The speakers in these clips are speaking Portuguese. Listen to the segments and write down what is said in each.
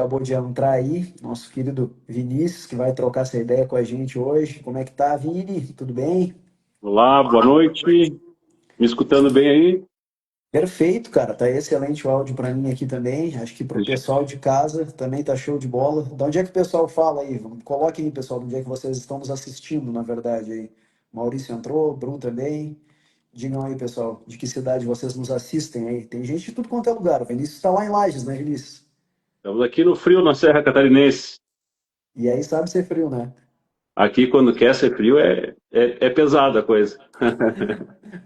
Acabou de entrar aí, nosso querido Vinícius, que vai trocar essa ideia com a gente hoje. Como é que tá, Vini? Tudo bem? Olá, boa noite. Me escutando bem aí? Perfeito, cara. Tá excelente o áudio para mim aqui também. Acho que para o pessoal de casa também tá show de bola. De onde é que o pessoal fala aí? Coloquem aí, pessoal, de onde é que vocês estão nos assistindo, na verdade aí. Maurício entrou, Bruno também. Digam aí, pessoal, de que cidade vocês nos assistem aí. Tem gente de tudo quanto é lugar. O Vinícius está lá em Lages, né, Vinícius? Estamos aqui no frio, na Serra Catarinense. E aí sabe ser frio, né? Aqui, quando quer ser frio, é pesada a coisa.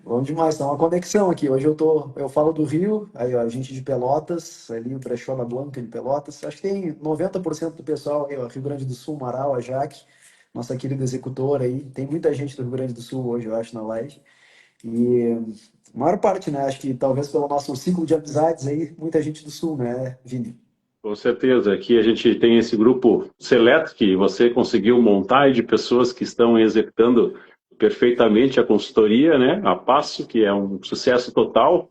Bom demais, tá uma conexão aqui. Hoje eu falo do Rio, aí ó, a gente de Pelotas, ali o Brechó da Blanca de Pelotas. Acho que tem 90% do pessoal aí, ó, Rio Grande do Sul, Marau, a Jaque, nossa querida executora aí. Tem muita gente do Rio Grande do Sul hoje, eu acho, na live. E a maior parte, né? Acho que talvez pelo nosso ciclo de amizades aí, muita gente do Sul, né, Vini? Com certeza. Aqui a gente tem esse grupo seleto que você conseguiu montar e de pessoas que estão executando perfeitamente a consultoria, né? A Passo, que é um sucesso total,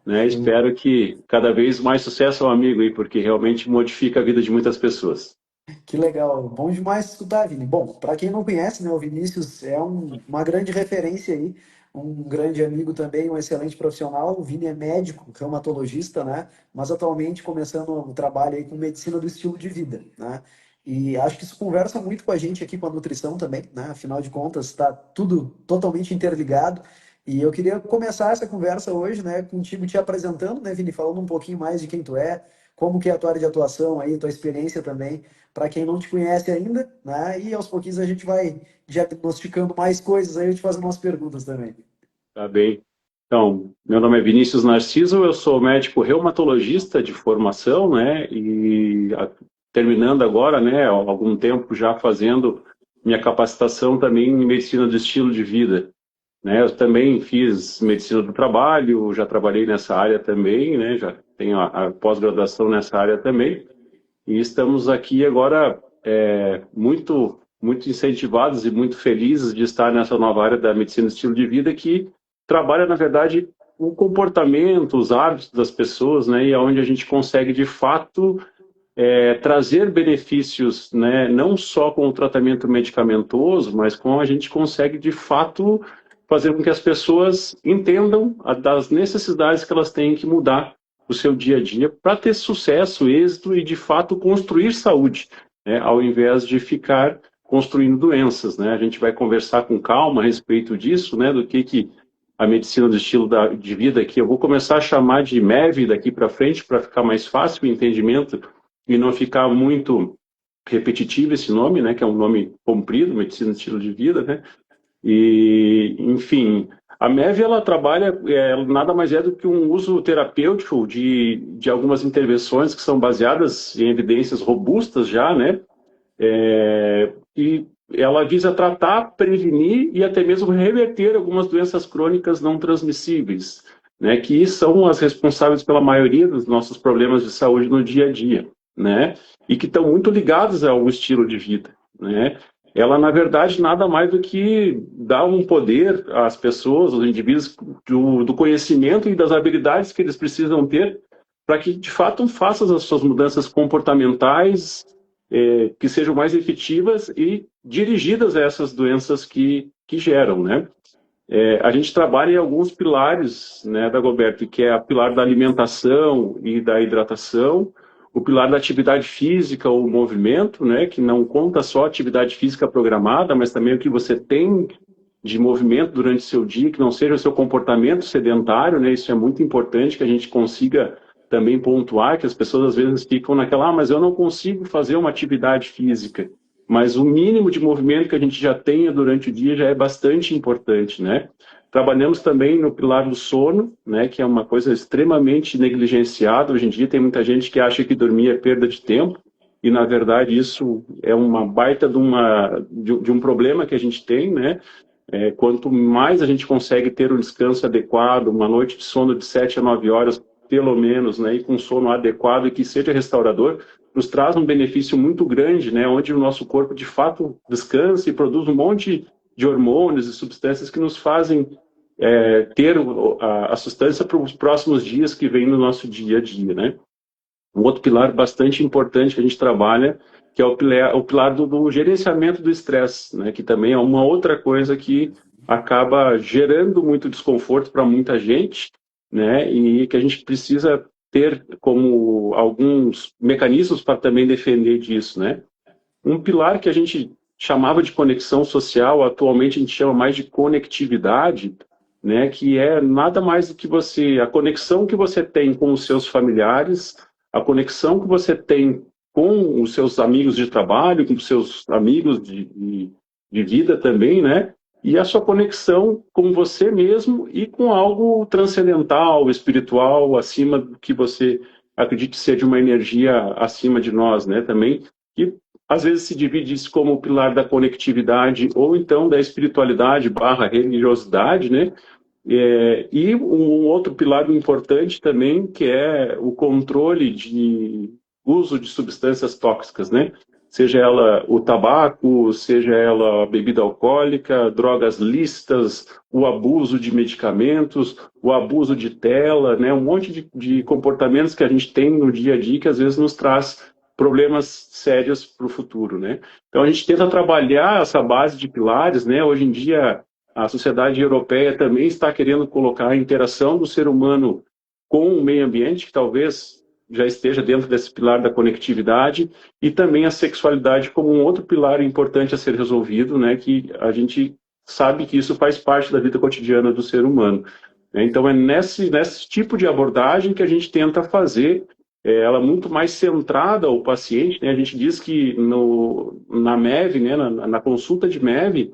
né? Sim. Espero que cada vez mais sucesso ao amigo aí, porque realmente modifica a vida de muitas pessoas. Que legal, bom demais escutar, Vini. Bom, para quem não conhece, né, o Vinícius é uma grande referência aí, um grande amigo também, um excelente profissional. O Vini é médico, reumatologista, né, mas atualmente começando o trabalho aí com medicina do estilo de vida, né. E acho que isso conversa muito com a gente aqui com a nutrição também, né? Afinal de contas, está tudo totalmente interligado. E eu queria começar essa conversa hoje, né, contigo te apresentando, né, Vini, falando um pouquinho mais de quem tu é, como que é a tua área de atuação aí, tua experiência também para quem não te conhece ainda, né? E aos pouquinhos a gente vai diagnosticando mais coisas aí, eu te fazendo umas perguntas também. Tá bem. Então, meu nome é Vinícius Narciso, eu sou médico reumatologista de formação, né? Terminando agora, né, há algum tempo já fazendo minha capacitação também em medicina do estilo de vida, né? Eu também fiz medicina do trabalho, já trabalhei nessa área também, né? Já tenho a pós-graduação nessa área também. E estamos aqui agora muito incentivados e muito felizes de estar nessa nova área da medicina do estilo de vida que trabalha, na verdade, o comportamento, os hábitos das pessoas, né? E aonde a gente consegue, de fato, trazer benefícios, né? Não só com o tratamento medicamentoso, mas com a gente consegue, de fato, fazer com que as pessoas entendam das necessidades que elas têm que mudar o seu dia a dia para ter sucesso, êxito e, de fato, construir saúde, né? Ao invés de ficar construindo doenças, né? A gente vai conversar com calma a respeito disso, né? Do que a medicina do estilo de vida aqui, eu vou começar a chamar de MEV daqui para frente para ficar mais fácil o entendimento e não ficar muito repetitivo esse nome, né? Que é um nome comprido, medicina do estilo de vida, né? E, enfim, a MEV ela trabalha, nada mais é do que um uso terapêutico de algumas intervenções que são baseadas em evidências robustas já, né? E ela visa tratar, prevenir e até mesmo reverter algumas doenças crônicas não transmissíveis, né? Que são as responsáveis pela maioria dos nossos problemas de saúde no dia a dia, né? E que estão muito ligados ao estilo de vida, né? Ela, na verdade, nada mais do que dar um poder às pessoas, aos indivíduos, do conhecimento e das habilidades que eles precisam ter para que, de fato, façam as suas mudanças comportamentais, que sejam mais efetivas e dirigidas a essas doenças que geram, né? A gente trabalha em alguns pilares, né, da Goberto, que é o pilar da alimentação e da hidratação, o pilar da atividade física ou movimento, né, que não conta só a atividade física programada, mas também o que você tem de movimento durante o seu dia, que não seja o seu comportamento sedentário, né, isso é muito importante que a gente consiga também pontuar, que as pessoas às vezes ficam naquela, mas eu não consigo fazer uma atividade física. Mas o mínimo de movimento que a gente já tenha durante o dia já é bastante importante, né? Trabalhamos também no pilar do sono, né, que é uma coisa extremamente negligenciada. Hoje em dia tem muita gente que acha que dormir é perda de tempo, e na verdade isso é uma baita de um problema que a gente tem, né? Quanto mais a gente consegue ter um descanso adequado, uma noite de sono de 7 a 9 horas, pelo menos, né, e com sono adequado e que seja restaurador, nos traz um benefício muito grande, né, onde o nosso corpo de fato descansa e produz um monte de hormônios e substâncias que nos fazem ter a sustância para os próximos dias que vêm no nosso dia a dia, né? Um outro pilar bastante importante que a gente trabalha, que é o pilar do gerenciamento do estresse, né? Que também é uma outra coisa que acaba gerando muito desconforto para muita gente, né? E que a gente precisa ter como alguns mecanismos para também defender disso, né? Um pilar que a gente chamava de conexão social, atualmente a gente chama mais de conectividade, né, que é nada mais do que a conexão que você tem com os seus familiares, a conexão que você tem com os seus amigos de trabalho, com os seus amigos de vida também, né, e a sua conexão com você mesmo e com algo transcendental, espiritual, acima do que você acredite ser de uma energia acima de nós, né, também, que às vezes se divide isso como o pilar da conectividade ou então da espiritualidade barra religiosidade, né? E um outro pilar importante também, que é o controle de uso de substâncias tóxicas, né? Seja ela o tabaco, seja ela a bebida alcoólica, drogas lícitas, o abuso de medicamentos, o abuso de tela, né? Um monte de comportamentos que a gente tem no dia a dia que às vezes nos traz problemas sérios para o futuro, né? Então a gente tenta trabalhar essa base de pilares, né? Hoje em dia a sociedade europeia também está querendo colocar a interação do ser humano com o meio ambiente, que talvez já esteja dentro desse pilar da conectividade, e também a sexualidade como um outro pilar importante a ser resolvido, né, que a gente sabe que isso faz parte da vida cotidiana do ser humano. Então é nesse tipo de abordagem que a gente tenta fazer ela muito mais centrada ao paciente, né? A gente diz que na MEV, né, na consulta de MEV,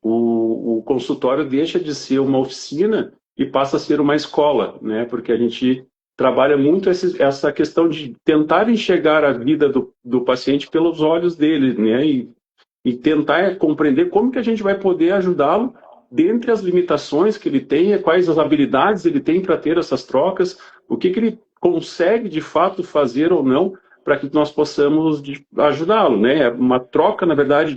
o consultório deixa de ser uma oficina e passa a ser uma escola, né? Porque a gente trabalha muito essa questão de tentar enxergar a vida do paciente pelos olhos dele, né? E tentar compreender como que a gente vai poder ajudá-lo dentre as limitações que ele tem, quais as habilidades ele tem para ter essas trocas, o que ele consegue de fato fazer ou não para que nós possamos ajudá-lo, né? É uma troca, na verdade,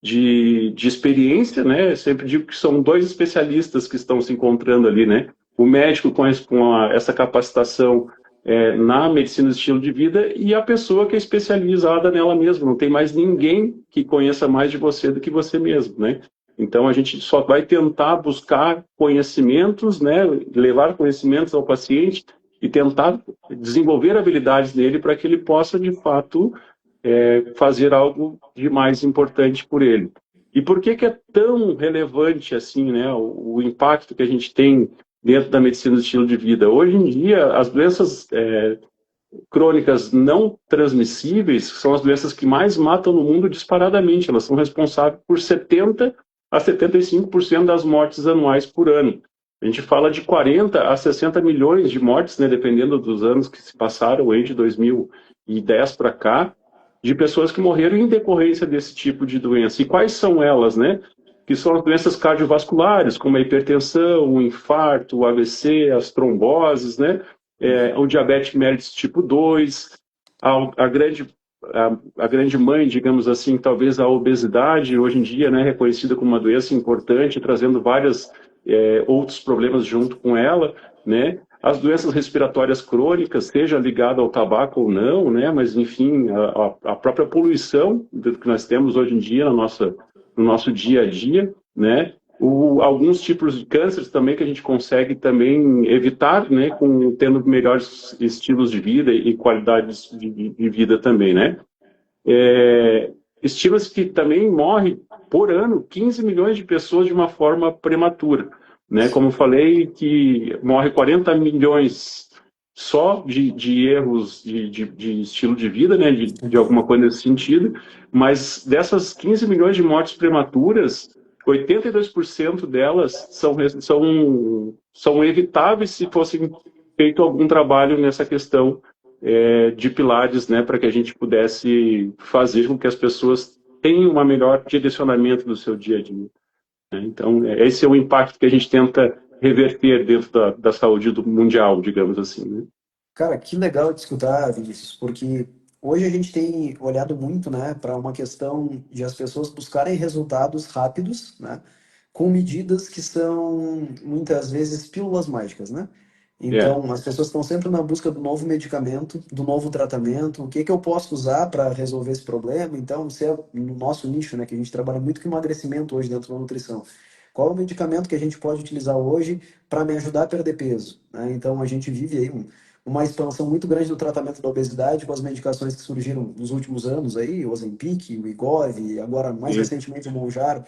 de experiência, né? Eu sempre digo que são dois especialistas que estão se encontrando ali, né? O médico com essa capacitação na medicina do estilo de vida e a pessoa que é especializada nela mesma. Não tem mais ninguém que conheça mais de você do que você mesmo, né? Então a gente só vai tentar buscar conhecimentos, né? Levar conhecimentos ao paciente e tentar desenvolver habilidades nele para que ele possa de fato fazer algo de mais importante por ele. E por que é tão relevante assim, né, o impacto que a gente tem dentro da medicina do estilo de vida? Hoje em dia, as doenças crônicas não transmissíveis são as doenças que mais matam no mundo disparadamente. Elas são responsáveis por 70 a 75% das mortes anuais por ano. A gente fala de 40 a 60 milhões de mortes, né, dependendo dos anos que se passaram, aí de 2010 para cá, de pessoas que morreram em decorrência desse tipo de doença. E quais são elas, né? Que são as doenças cardiovasculares, como a hipertensão, o infarto, o AVC, as tromboses, né? O diabetes mellitus tipo 2, a grande a grande mãe, digamos assim, talvez a obesidade, hoje em dia, né, reconhecida como uma doença importante, trazendo vários outros problemas junto com ela, né? As doenças respiratórias crônicas, seja ligada ao tabaco ou não, né? Mas, enfim, a própria poluição que nós temos hoje em dia no nosso dia a dia, né? Alguns tipos de cânceres também que a gente consegue também evitar, né? Tendo melhores estilos de vida e qualidades de vida também, né? Estima-se que também morre por ano 15 milhões de pessoas de uma forma prematura, né? Como eu falei, que morre 40 milhões só de erros de estilo de vida, né? De alguma coisa nesse sentido, mas dessas 15 milhões de mortes prematuras, 82% delas são evitáveis se fosse feito algum trabalho nessa questão de pilares, né, para que a gente pudesse fazer com que as pessoas tenham um melhor direcionamento do seu dia a dia, né? Então, esse é o impacto que a gente tenta reverter dentro da saúde do mundial, digamos assim, né? Cara, que legal de escutar, Vinícius, porque hoje a gente tem olhado muito, né, para uma questão de as pessoas buscarem resultados rápidos, né, com medidas que são muitas vezes pílulas mágicas, né? É, Então, as pessoas estão sempre na busca do novo medicamento, do novo tratamento, o que que eu posso usar para resolver esse problema. Então, se é no nosso nicho, né, que a gente trabalha muito com emagrecimento hoje dentro da nutrição. Qual é o medicamento que a gente pode utilizar hoje para me ajudar a perder peso, né? Então, a gente vive aí uma expansão muito grande do tratamento da obesidade com as medicações que surgiram nos últimos anos aí, o Ozempic, o Wegovy, e agora mais sim, recentemente o Mounjaro,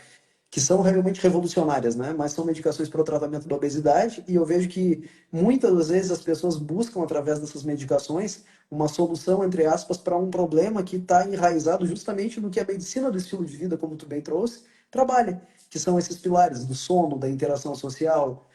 que são realmente revolucionárias, né? Mas são medicações para o tratamento da obesidade, e eu vejo que muitas das vezes as pessoas buscam, através dessas medicações, uma solução, entre aspas, para um problema que está enraizado justamente no que a medicina do estilo de vida, como tu bem trouxe, trabalha, que são esses pilares do sono, da interação social,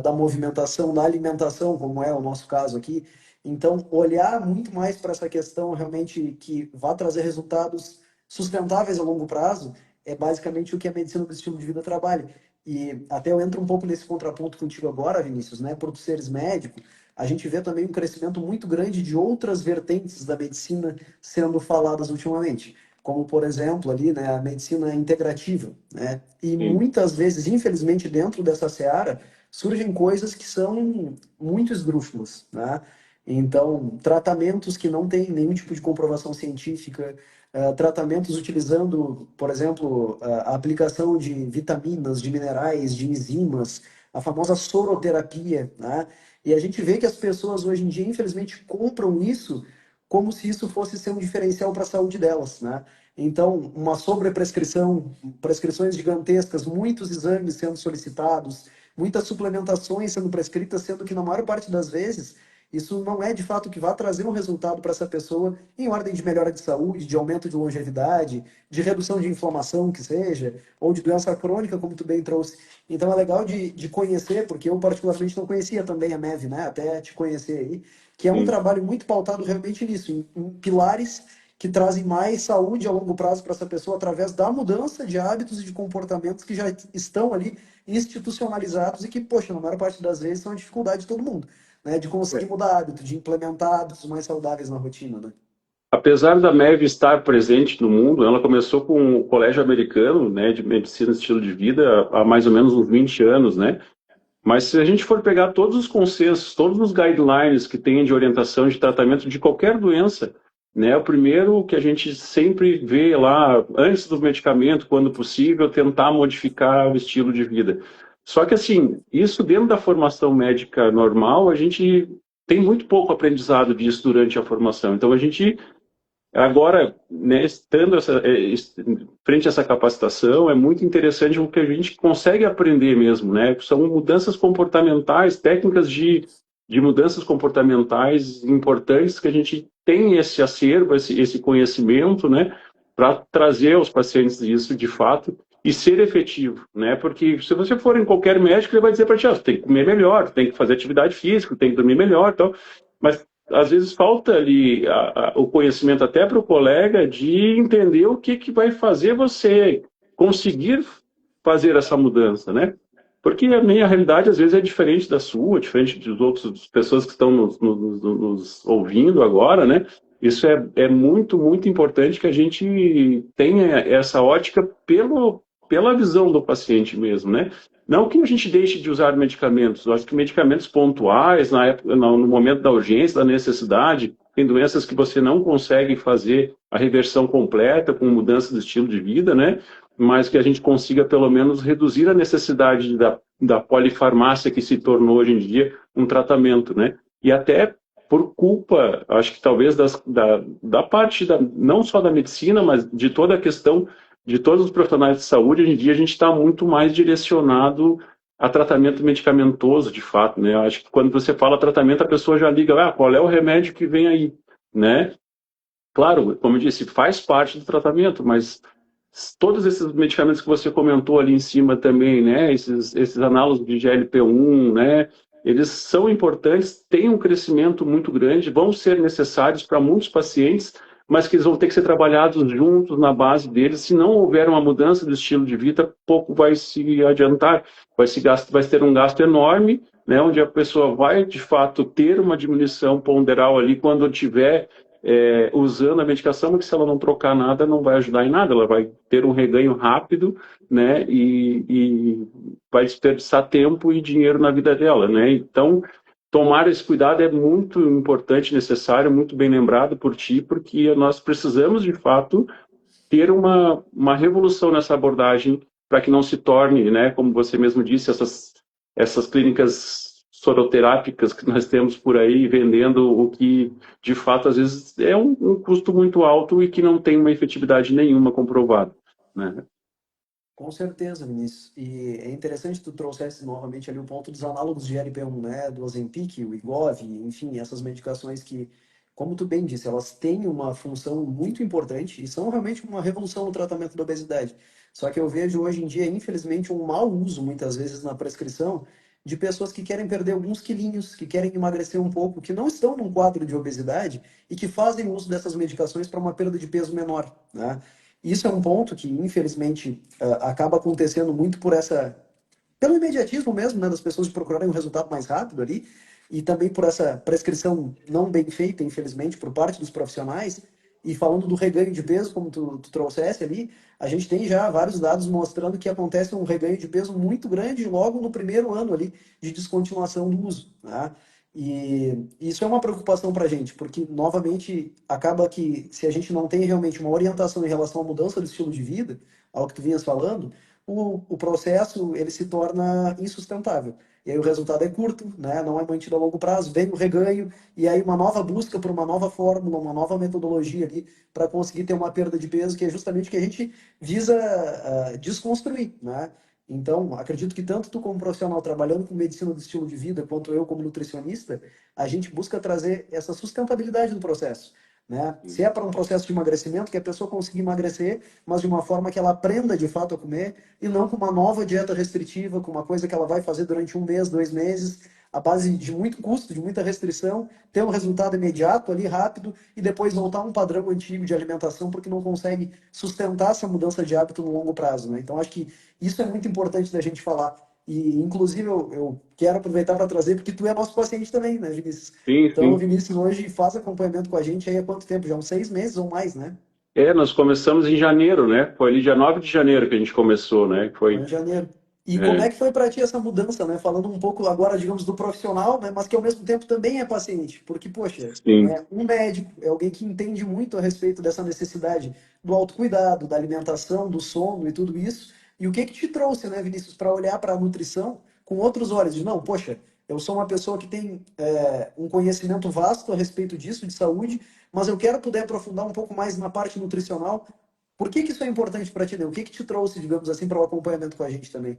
da movimentação, da alimentação, como é o nosso caso aqui. Então, olhar muito mais para essa questão realmente que vai trazer resultados sustentáveis a longo prazo é basicamente o que a medicina do estilo de vida trabalha. E até eu entro um pouco nesse contraponto contigo agora, Vinícius, né? Por tu seres médico, a gente vê também um crescimento muito grande de outras vertentes da medicina sendo faladas ultimamente, como por exemplo ali, né, a medicina integrativa, né? E sim, muitas vezes, infelizmente, dentro dessa seara surgem coisas que são muito esdrúxulas, né? Então, tratamentos que não têm nenhum tipo de comprovação científica, tratamentos utilizando, por exemplo, a aplicação de vitaminas, de minerais, de enzimas, a famosa soroterapia, né? E a gente vê que as pessoas hoje em dia, infelizmente, compram isso como se isso fosse ser um diferencial para a saúde delas, né? Então, uma sobreprescrição, prescrições gigantescas, muitos exames sendo solicitados, muitas suplementações sendo prescritas, sendo que na maior parte das vezes isso não é de fato que vai trazer um resultado para essa pessoa em ordem de melhora de saúde, de aumento de longevidade, de redução de inflamação, que seja, ou de doença crônica, como tu bem trouxe. Então é legal de conhecer, porque eu particularmente não conhecia também a MEV, né? Até te conhecer aí, que é um sim. trabalho muito pautado realmente nisso, em pilares que trazem mais saúde a longo prazo para essa pessoa através da mudança de hábitos e de comportamentos que já estão ali institucionalizados e que, poxa, na maior parte das vezes são a dificuldade de todo mundo, né? De conseguir mudar hábito, de implementar hábitos mais saudáveis na rotina, né? Apesar da MEV estar presente no mundo, ela começou com o Colégio Americano, né, de Medicina e Estilo de Vida há mais ou menos uns 20 anos, né? Mas se a gente for pegar todos os consensos, todos os guidelines que tem de orientação de tratamento de qualquer doença, né, o primeiro que a gente sempre vê lá, antes do medicamento, quando possível, tentar modificar o estilo de vida. Só que, assim, isso dentro da formação médica normal, a gente tem muito pouco aprendizado disso durante a formação. Então, a gente agora, né, estando frente a essa capacitação, é muito interessante o que a gente consegue aprender mesmo, né? São mudanças comportamentais, técnicas de mudanças comportamentais importantes que a gente tem esse acervo, esse conhecimento, né, para trazer aos pacientes isso de fato e ser efetivo, né? Porque se você for em qualquer médico, ele vai dizer para ti, você tem que comer melhor, tem que fazer atividade física, tem que dormir melhor, tal. Mas às vezes falta ali o conhecimento até para o colega de entender o que, que vai fazer você conseguir fazer essa mudança, né? Porque a minha realidade às vezes é diferente da sua, diferente dos outros pessoas que estão nos ouvindo agora, né? Isso é muito, muito importante que a gente tenha essa ótica pela visão do paciente mesmo, né? Não que a gente deixe de usar medicamentos, eu acho que medicamentos pontuais, na época, no momento da urgência, da necessidade, tem doenças que você não consegue fazer a reversão completa com mudança de estilo de vida, né? Mas que a gente consiga pelo menos reduzir a necessidade da polifarmácia que se tornou hoje em dia um tratamento, né? E até por culpa, acho que talvez da parte não só da medicina, mas de toda a questão de todos os profissionais de saúde, hoje em dia a gente está muito mais direcionado a tratamento medicamentoso, de fato, né? Eu acho que quando você fala tratamento, a pessoa já liga, qual é o remédio que vem aí, né? Claro, como eu disse, faz parte do tratamento, mas todos esses medicamentos que você comentou ali em cima também, né? Esses análogos de GLP-1, né? Eles são importantes, têm um crescimento muito grande, vão ser necessários para muitos pacientes, mas que eles vão ter que ser trabalhados juntos na base deles. Se não houver uma mudança do estilo de vida, pouco vai se adiantar, vai ter um gasto enorme, né? Onde a pessoa vai, de fato, ter uma diminuição ponderal ali quando tiver usando a medicação, mas que se ela não trocar nada, não vai ajudar em nada, ela vai ter um reganho rápido, né, e vai desperdiçar tempo e dinheiro na vida dela, né, então tomar esse cuidado é muito importante, necessário, muito bem lembrado por ti, porque nós precisamos, de fato, ter uma revolução nessa abordagem para que não se torne, né, como você mesmo disse, essas clínicas soroterápicas que nós temos por aí vendendo o que, de fato, às vezes é um custo muito alto e que não tem uma efetividade nenhuma comprovada, né? Com certeza, Vinícius. E é interessante que tu trouxesse novamente ali o ponto dos análogos de GLP-1, né? Do Ozempic, o Wegovy, enfim, essas medicações que, como tu bem disse, elas têm uma função muito importante e são realmente uma revolução no tratamento da obesidade. Só que eu vejo hoje em dia, infelizmente, um mau uso, muitas vezes, na prescrição de pessoas que querem perder alguns quilinhos, que querem emagrecer um pouco, que não estão num quadro de obesidade e que fazem uso dessas medicações para uma perda de peso menor, né? Isso é um ponto que, infelizmente, acaba acontecendo muito por pelo imediatismo mesmo, né, das pessoas procurarem um resultado mais rápido ali, e também por essa prescrição não bem feita, infelizmente, por parte dos profissionais. E falando do reganho de peso, como tu trouxesse ali, a gente tem já vários dados mostrando que acontece um reganho de peso muito grande logo no primeiro ano ali de descontinuação do uso, né? E isso é uma preocupação para a gente, porque, novamente, acaba que se a gente não tem realmente uma orientação em relação à mudança do estilo de vida, ao que tu vinhas falando, o processo ele se torna insustentável. E aí o resultado é curto, né? Não é mantido a longo prazo, vem o reganho, e aí uma nova busca por uma nova fórmula, uma nova metodologia ali, para conseguir ter uma perda de peso, que é justamente o que a gente visa desconstruir, né? Então, acredito que tanto tu como profissional trabalhando com medicina do estilo de vida, quanto eu como nutricionista, a gente busca trazer essa sustentabilidade do processo, né? Se é para um processo de emagrecimento, que a pessoa consiga emagrecer, mas de uma forma que ela aprenda de fato a comer, e não com uma nova dieta restritiva, com uma coisa que ela vai fazer durante um mês, 2 meses, à base de muito custo, de muita restrição, ter um resultado imediato ali, rápido, e depois voltar a um padrão antigo de alimentação, porque não consegue sustentar essa mudança de hábito no longo prazo, né? Então, acho que isso é muito importante da gente falar. E, inclusive, eu quero aproveitar para trazer, porque tu é nosso paciente também, né, Vinícius? Sim, Então, o sim. Vinícius hoje faz acompanhamento com a gente aí há quanto tempo? Já uns 6 meses ou mais, né? Nós começamos em janeiro, né? Foi ali dia 9 de janeiro que a gente começou, né? Foi Foi, em janeiro. E como é, é que foi para ti essa mudança, né? Falando um pouco agora, digamos, do profissional, né? Mas que ao mesmo tempo também é paciente. Porque, poxa, sim. é um médico, é alguém que entende muito a respeito dessa necessidade do autocuidado, da alimentação, do sono e tudo isso. E o que que te trouxe, né, Vinícius, para olhar para a nutrição com outros olhos? De não, poxa, eu sou uma pessoa que tem um conhecimento vasto a respeito disso, de saúde, mas eu quero poder aprofundar um pouco mais na parte nutricional. Por que que isso é importante para ti, né? O que que te trouxe, digamos assim, para o acompanhamento com a gente também?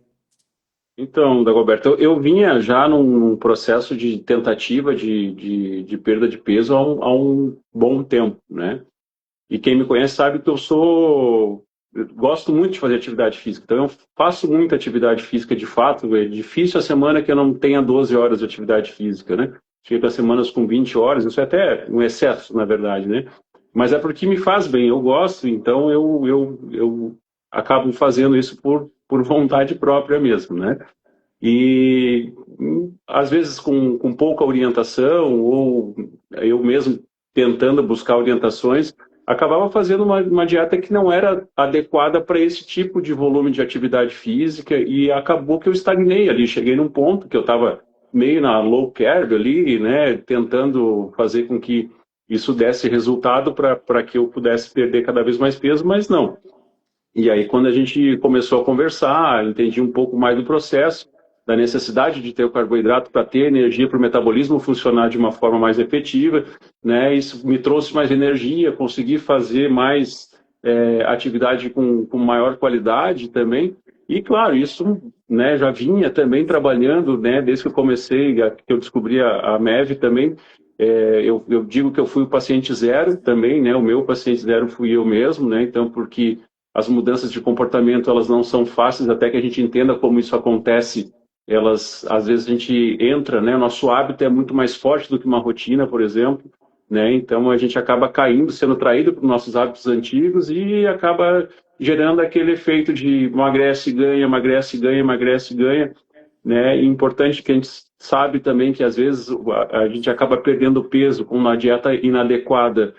Então, Dagoberto, eu vinha já num processo de tentativa de perda de peso há um bom tempo, né? E quem me conhece sabe que eu gosto muito de fazer atividade física, então eu faço muita atividade física de fato. É difícil a semana que eu não tenha 12 horas de atividade física, né? Chega a semanas com 20 horas, isso é até um excesso, na verdade, né? Mas é porque me faz bem, eu gosto, então eu acabo fazendo isso por vontade própria mesmo, né? E às vezes com pouca orientação, ou eu mesmo tentando buscar orientações, acabava fazendo uma dieta que não era adequada para esse tipo de volume de atividade física, e acabou que eu estagnei ali. Cheguei num ponto que eu estava meio na low carb ali, né, tentando fazer com que isso desse resultado para que eu pudesse perder cada vez mais peso, mas não. E aí, quando a gente começou a conversar, entendi um pouco mais do processo, da necessidade de ter o carboidrato para ter energia para o metabolismo funcionar de uma forma mais efetiva, né? Isso me trouxe mais energia, consegui fazer mais atividade com maior qualidade também. E, claro, isso, né, já vinha também trabalhando, né, desde que eu comecei, que eu descobri a MEV também. Eu digo que eu fui o paciente zero também, né? O meu paciente zero fui eu mesmo, né? Então, porque as mudanças de comportamento, elas não são fáceis, até que a gente entenda como isso acontece. Elas, às vezes a gente entra, né? Nosso hábito é muito mais forte do que uma rotina, por exemplo, né? Então a gente acaba caindo, sendo traído por nossos hábitos antigos e acaba gerando aquele efeito de emagrece, ganha, emagrece, ganha, emagrece, ganha, né? E importante que a gente sabe também que às vezes a gente acaba perdendo peso com uma dieta inadequada,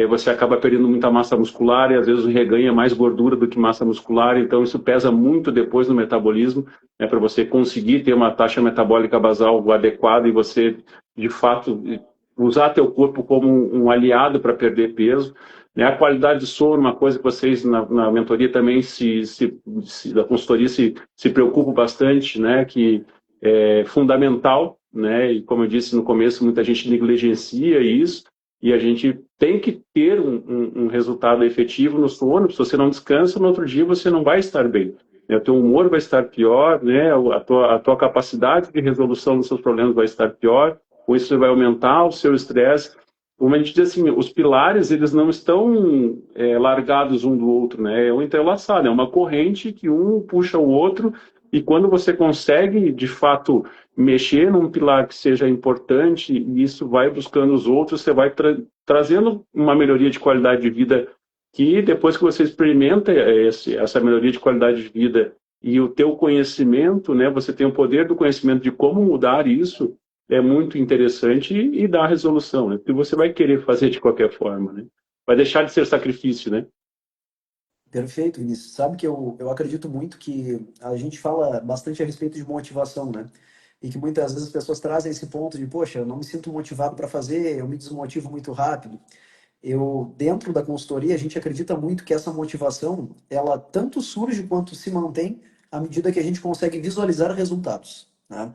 você acaba perdendo muita massa muscular e às vezes reganha mais gordura do que massa muscular, então isso pesa muito depois no metabolismo, né, para você conseguir ter uma taxa metabólica basal adequada e você, de fato, usar teu corpo como um aliado para perder peso. Né? A qualidade de sono, uma coisa que vocês na mentoria também da consultoria se preocupam bastante, né, que é fundamental, né, e como eu disse no começo, muita gente negligencia isso, e a gente tem que ter um resultado efetivo no sono. Se você não descansa, no outro dia você não vai estar bem. Né? O teu humor vai estar pior, né? A tua capacidade de resolução dos seus problemas vai estar pior, ou isso vai aumentar o seu estresse. Como a gente diz assim, os pilares, eles não estão largados um do outro, né? É um entrelaçado, é uma corrente que um puxa o outro, e quando você consegue, de fato, mexer num pilar que seja importante, e isso vai buscando os outros, você vai trazendo uma melhoria de qualidade de vida, que depois que você experimenta essa melhoria de qualidade de vida e o teu conhecimento, né, você tem o poder do conhecimento de como mudar isso, é muito interessante e dá resolução, né? Porque você vai querer fazer de qualquer forma, né? Vai deixar de ser sacrifício, né? Perfeito, Vinícius. Sabe que eu acredito muito que a gente fala bastante a respeito de motivação, né? E que muitas vezes as pessoas trazem esse ponto de, poxa, eu não me sinto motivado para fazer, eu me desmotivo muito rápido. Eu, dentro da consultoria, a gente acredita muito que essa motivação, ela tanto surge quanto se mantém à medida que a gente consegue visualizar resultados, né?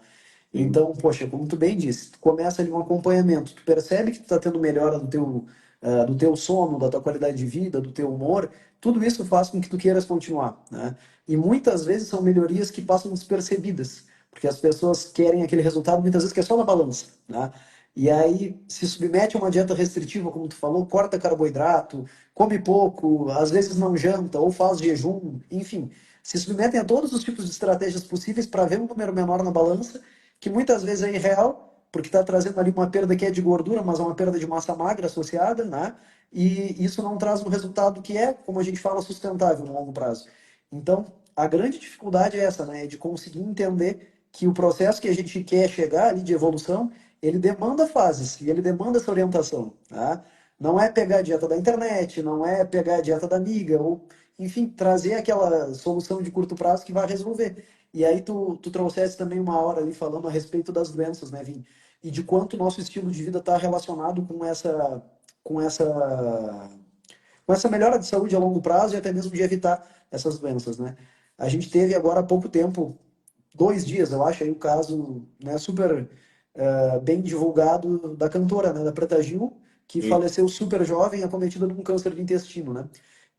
Sim. Então, poxa, como tu bem disse, tu começa ali um acompanhamento, tu percebe que tu está tendo melhora do teu sono, da tua qualidade de vida, do teu humor, tudo isso faz com que tu queiras continuar, né? E muitas vezes são melhorias que passam despercebidas, porque as pessoas querem aquele resultado muitas vezes que é só na balança, né? E aí se submete a uma dieta restritiva, como tu falou, corta carboidrato, come pouco, às vezes não janta ou faz jejum, enfim, se submetem a todos os tipos de estratégias possíveis para ver um número menor na balança, que muitas vezes é irreal, porque está trazendo ali uma perda que é de gordura, mas é uma perda de massa magra associada, né? E isso não traz um resultado que é, como a gente fala, sustentável no longo prazo. Então, a grande dificuldade é essa, né? É de conseguir entender que o processo que a gente quer chegar ali de evolução, ele demanda fases e ele demanda essa orientação, tá? Não é pegar a dieta da internet, não é pegar a dieta da amiga, ou, enfim, trazer aquela solução de curto prazo que vai resolver. E aí tu trouxesse também uma hora ali falando a respeito das doenças, né, Vim? E de quanto o nosso estilo de vida está relacionado com essa, com essa melhora de saúde a longo prazo e até mesmo de evitar essas doenças, né? A gente teve agora há pouco tempo, 2 dias, eu acho, aí o caso, né, super bem divulgado da cantora, né, da Preta Gil, que faleceu super jovem, acometida de um câncer de intestino, né?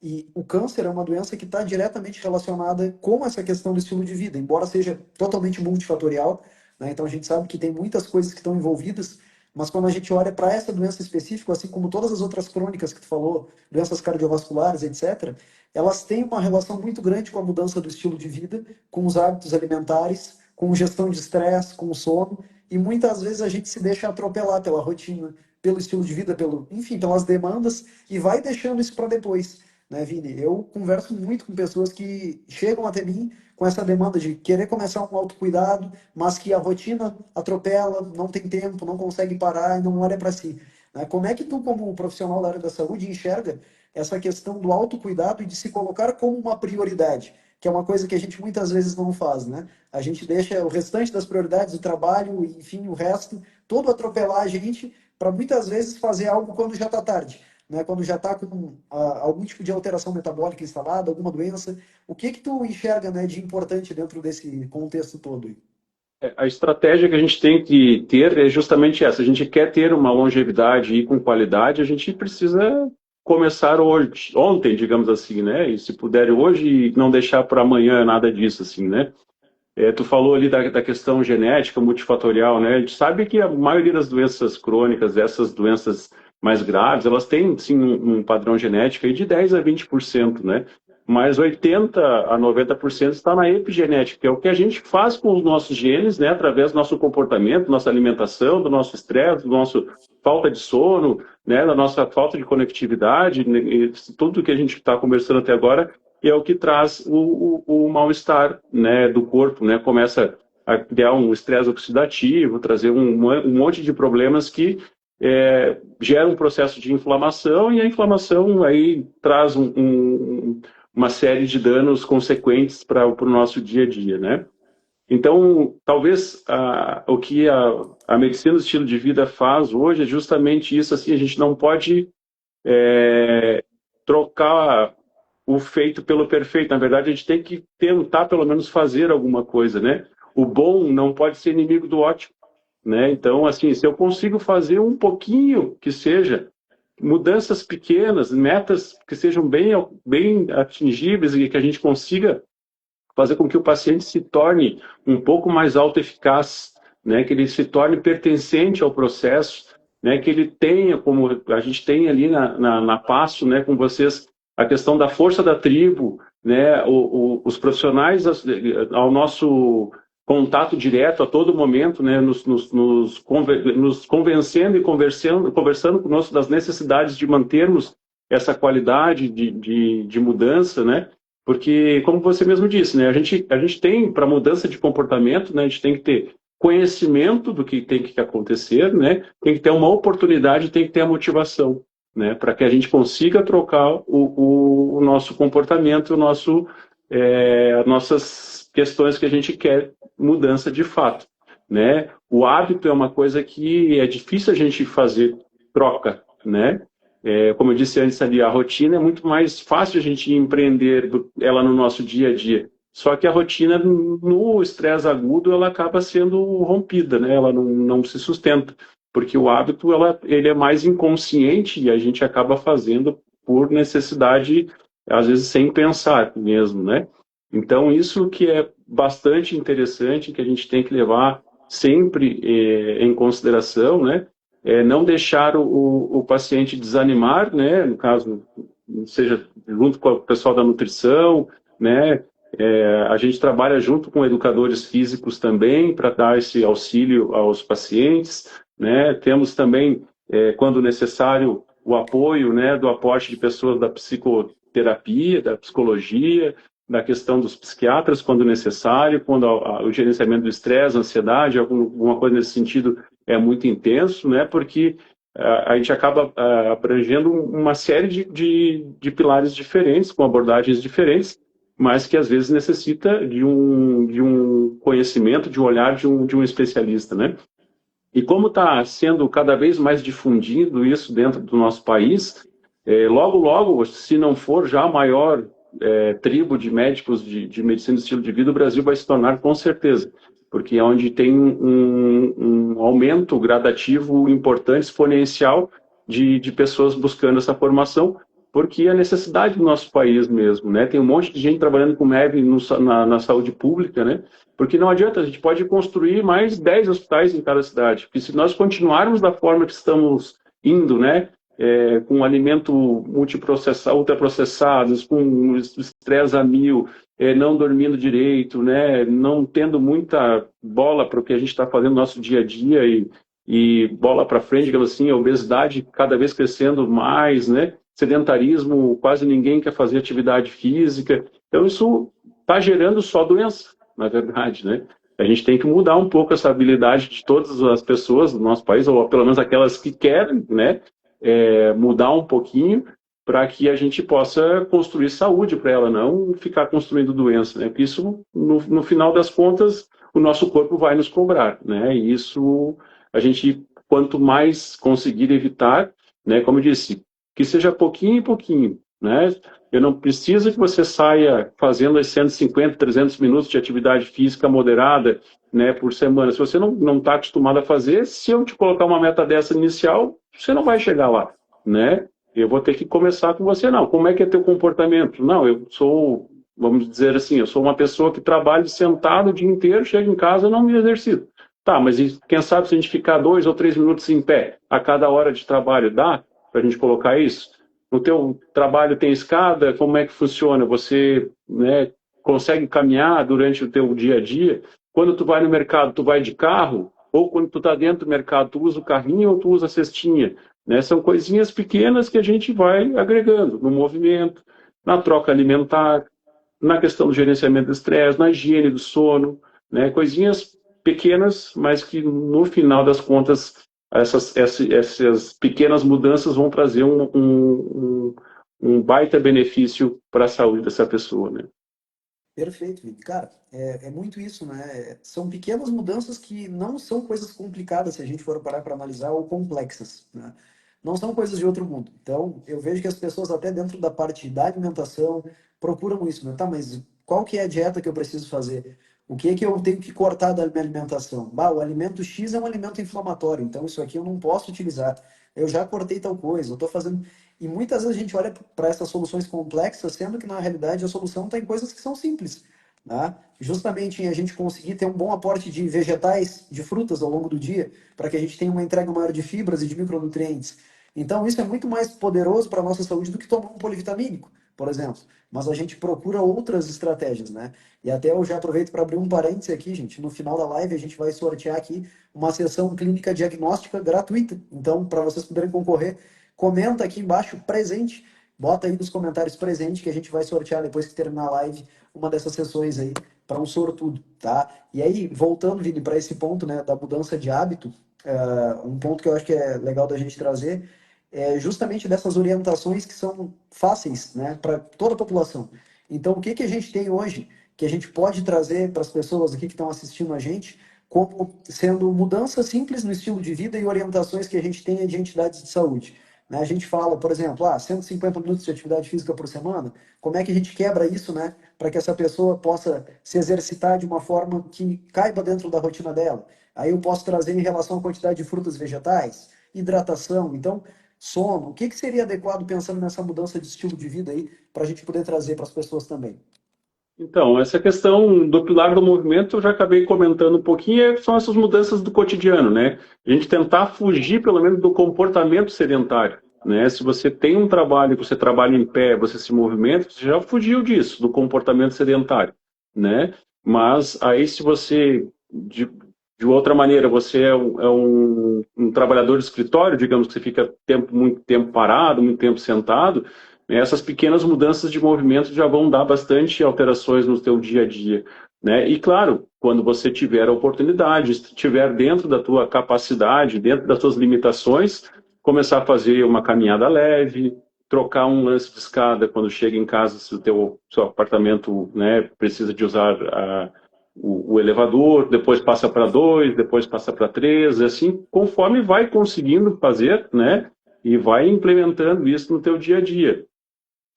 E o câncer é uma doença que está diretamente relacionada com essa questão do estilo de vida, embora seja totalmente multifatorial, né? Então a gente sabe que tem muitas coisas que estão envolvidas, mas quando a gente olha para essa doença específica, assim como todas as outras crônicas que tu falou, doenças cardiovasculares, etc., elas têm uma relação muito grande com a mudança do estilo de vida, com os hábitos alimentares, com gestão de estresse, com o sono, e muitas vezes a gente se deixa atropelar pela rotina, pelo estilo de vida, enfim, pelas demandas, e vai deixando isso para depois, né, Vini? Eu converso muito com pessoas que chegam até mim com essa demanda de querer começar um autocuidado, mas que a rotina atropela, não tem tempo, não consegue parar e não olha para si, né? Como é que tu, como profissional da área da saúde, enxerga essa questão do autocuidado e de se colocar como uma prioridade? Que é uma coisa que a gente muitas vezes não faz, né? A gente deixa o restante das prioridades, o trabalho, enfim, o resto, todo atropelar a gente para muitas vezes fazer algo quando já está tarde, né? Quando já está com algum tipo de alteração metabólica instalada, alguma doença. O que que tu enxerga, né, de importante dentro desse contexto todo aí? A estratégia que a gente tem que ter é justamente essa. A gente quer ter uma longevidade e com qualidade, a gente precisa começar hoje, ontem, digamos assim, né? E se puder hoje, não deixar para amanhã nada disso, assim, né? Tu falou ali da questão genética multifatorial, né? A gente sabe que a maioria das doenças crônicas, essas doenças mais graves, elas têm, sim, um padrão genético aí de 10 a 20%, né? Mas 80 a 90% está na epigenética, que é o que a gente faz com os nossos genes, né? Através do nosso comportamento, nossa alimentação, do nosso estresse, do nosso falta de sono, né? Da nossa falta de conectividade, né? Tudo que a gente está conversando até agora e é o que traz o mal-estar, né, do corpo, né, começa a criar um estresse oxidativo, trazer um monte de problemas que gera um processo de inflamação, e a inflamação aí traz uma série de danos consequentes para o nosso dia a dia, né? Então, talvez o que a medicina do estilo de vida faz hoje é justamente isso, assim, a gente não pode trocar o feito pelo perfeito. Na verdade, a gente tem que tentar, pelo menos, fazer alguma coisa, né? O bom não pode ser inimigo do ótimo, né? Então, assim, se eu consigo fazer um pouquinho, que seja, mudanças pequenas, metas que sejam bem atingíveis e que a gente consiga fazer com que o paciente se torne um pouco mais autoeficaz, né? Que ele se torne pertencente ao processo, né? Que ele tenha, como a gente tem ali na Passo, né, com vocês, a questão da força da tribo, né? Os profissionais ao nosso contato direto a todo momento, né? Nos convencendo e conversando conosco das necessidades de mantermos essa qualidade de mudança, né? Porque, como você mesmo disse, né, a gente tem, para mudança de comportamento, né, a gente tem que ter conhecimento do que tem que acontecer, né, tem que ter uma oportunidade, tem que ter a motivação, né, para que a gente consiga trocar o nosso comportamento, as nossas questões que a gente quer mudança de fato, né. O hábito é uma coisa que é difícil a gente fazer troca, né. Como eu disse antes ali, a rotina é muito mais fácil a gente empreender ela no nosso dia a dia. Só que a rotina, no estresse agudo, ela acaba sendo rompida, né? Ela não se sustenta, porque o hábito ele é mais inconsciente e a gente acaba fazendo por necessidade, às vezes sem pensar mesmo, né? Então, isso que é bastante interessante, que a gente tem que levar sempre em consideração, né? Não deixar o paciente desanimar, né? No caso, seja junto com o pessoal da nutrição, né? A gente trabalha junto com educadores físicos também para dar esse auxílio aos pacientes, né? Temos também, quando necessário, o apoio, né, do aporte de pessoas da psicoterapia, da psicologia, da questão dos psiquiatras, quando necessário, quando o gerenciamento do estresse, ansiedade, alguma coisa nesse sentido é muito intenso, né? Porque a gente acaba abrangendo uma série de pilares diferentes, com abordagens diferentes, mas que às vezes necessita de um conhecimento, de um olhar de um especialista, né? E como está sendo cada vez mais difundido isso dentro do nosso país, logo, logo, se não for já a maior tribo de médicos de medicina do estilo de vida, o Brasil vai se tornar com certeza, porque é onde tem um aumento gradativo importante, exponencial, de pessoas buscando essa formação, porque é a necessidade do nosso país mesmo, né? Tem um monte de gente trabalhando com MEV na saúde pública, né? Porque não adianta, a gente pode construir mais 10 hospitais em cada cidade, porque se nós continuarmos da forma que estamos indo, né? Com alimento multiprocessado, ultraprocessados, com estresse a mil, não dormindo direito, né? Não tendo muita bola para o que a gente está fazendo no nosso dia a dia e bola para frente, digamos assim, a obesidade cada vez crescendo mais, né? Sedentarismo, quase ninguém quer fazer atividade física. Então, isso está gerando só doença, na verdade, né? A gente tem que mudar um pouco essa habilidade de todas as pessoas do nosso país, ou pelo menos aquelas que querem, né? Mudar um pouquinho para que a gente possa construir saúde para ela, não ficar construindo doença, né? Porque isso, no final das contas, o nosso corpo vai nos cobrar, né? E isso, a gente, quanto mais conseguir evitar, né? Como eu disse, que seja pouquinho em pouquinho, né? Eu não preciso que você saia fazendo as 150, 300 minutos de atividade física moderada, né, por semana. Se você não está acostumado a fazer, se eu te colocar uma meta dessa inicial, você não vai chegar lá, né? Eu vou ter que começar com você, não. Como é que é teu comportamento? Não, eu sou, vamos dizer assim, eu sou uma pessoa que trabalha sentado o dia inteiro, chego em casa e não me exercito. Tá, mas quem sabe se a gente ficar 2 ou 3 minutos em pé a cada hora de trabalho, dá para a gente colocar isso? No teu trabalho tem escada? Como é que funciona? Você, né, consegue caminhar durante o teu dia a dia? Quando tu vai no mercado, tu vai de carro? Ou quando tu está dentro do mercado, tu usa o carrinho ou tu usa a cestinha? Né? São coisinhas pequenas que a gente vai agregando no movimento, na troca alimentar, na questão do gerenciamento do estresse, na higiene do sono, né? Coisinhas pequenas, mas que no final das contas essas pequenas mudanças vão trazer um baita benefício para a saúde dessa pessoa, né? Perfeito, Vini. Cara, é muito isso, né? São pequenas mudanças que não são coisas complicadas se a gente for parar para analisar ou complexas, né? Não são coisas de outro mundo. Então, eu vejo que as pessoas até dentro da parte da alimentação procuram isso, né? Tá, mas qual que é a dieta que eu preciso fazer? O que é que eu tenho que cortar da minha alimentação? Bah, o alimento X é um alimento inflamatório, então isso aqui eu não posso utilizar. Eu já cortei tal coisa, eu estou fazendo. E muitas vezes a gente olha para essas soluções complexas, sendo que na realidade a solução está em coisas que são simples, né? Justamente em a gente conseguir ter um bom aporte de vegetais, de frutas ao longo do dia, para que a gente tenha uma entrega maior de fibras e de micronutrientes. Então isso é muito mais poderoso para a nossa saúde do que tomar um polivitamínico, por exemplo. Mas a gente procura outras estratégias, né? E até eu já aproveito para abrir um parêntese aqui, gente. No final da live a gente vai sortear aqui uma sessão clínica diagnóstica gratuita. Então, para vocês poderem concorrer, comenta aqui embaixo presente, bota aí nos comentários presente que a gente vai sortear depois que terminar a live uma dessas sessões aí para um sortudo, tá? E aí, voltando, Vini, para esse ponto, né, da mudança de hábito, um ponto que eu acho que é legal da gente trazer é justamente dessas orientações que são fáceis, né, para toda a população. Então, o que que a gente tem hoje que a gente pode trazer para as pessoas aqui que estão assistindo a gente como sendo mudanças simples no estilo de vida e orientações que a gente tem de entidades de saúde? Né? A gente fala, por exemplo, 150 minutos de atividade física por semana, como é que a gente quebra isso, né, para que essa pessoa possa se exercitar de uma forma que caiba dentro da rotina dela? Aí eu posso trazer em relação à quantidade de frutas e vegetais, hidratação, então, sono. O que que seria adequado pensando nessa mudança de estilo de vida aí, para a gente poder trazer para as pessoas também? Então, essa questão do pilar do movimento, eu já acabei comentando um pouquinho, são essas mudanças do cotidiano, né? A gente tentar fugir, pelo menos, do comportamento sedentário, né? Se você tem um trabalho, que você trabalha em pé, você se movimenta, você já fugiu disso, do comportamento sedentário, né? Mas aí, se você, de outra maneira, você é um trabalhador de escritório, digamos que você fica muito tempo parado, muito tempo sentado, essas pequenas mudanças de movimento já vão dar bastante alterações no teu dia a dia, né? E claro, quando você tiver a oportunidade, estiver dentro da tua capacidade, dentro das tuas limitações, começar a fazer uma caminhada leve, trocar um lance de escada quando chega em casa, se o seu apartamento, né, precisa de usar o elevador, depois passa para dois, depois passa para três, e assim, conforme vai conseguindo fazer, né, e vai implementando isso no teu dia a dia.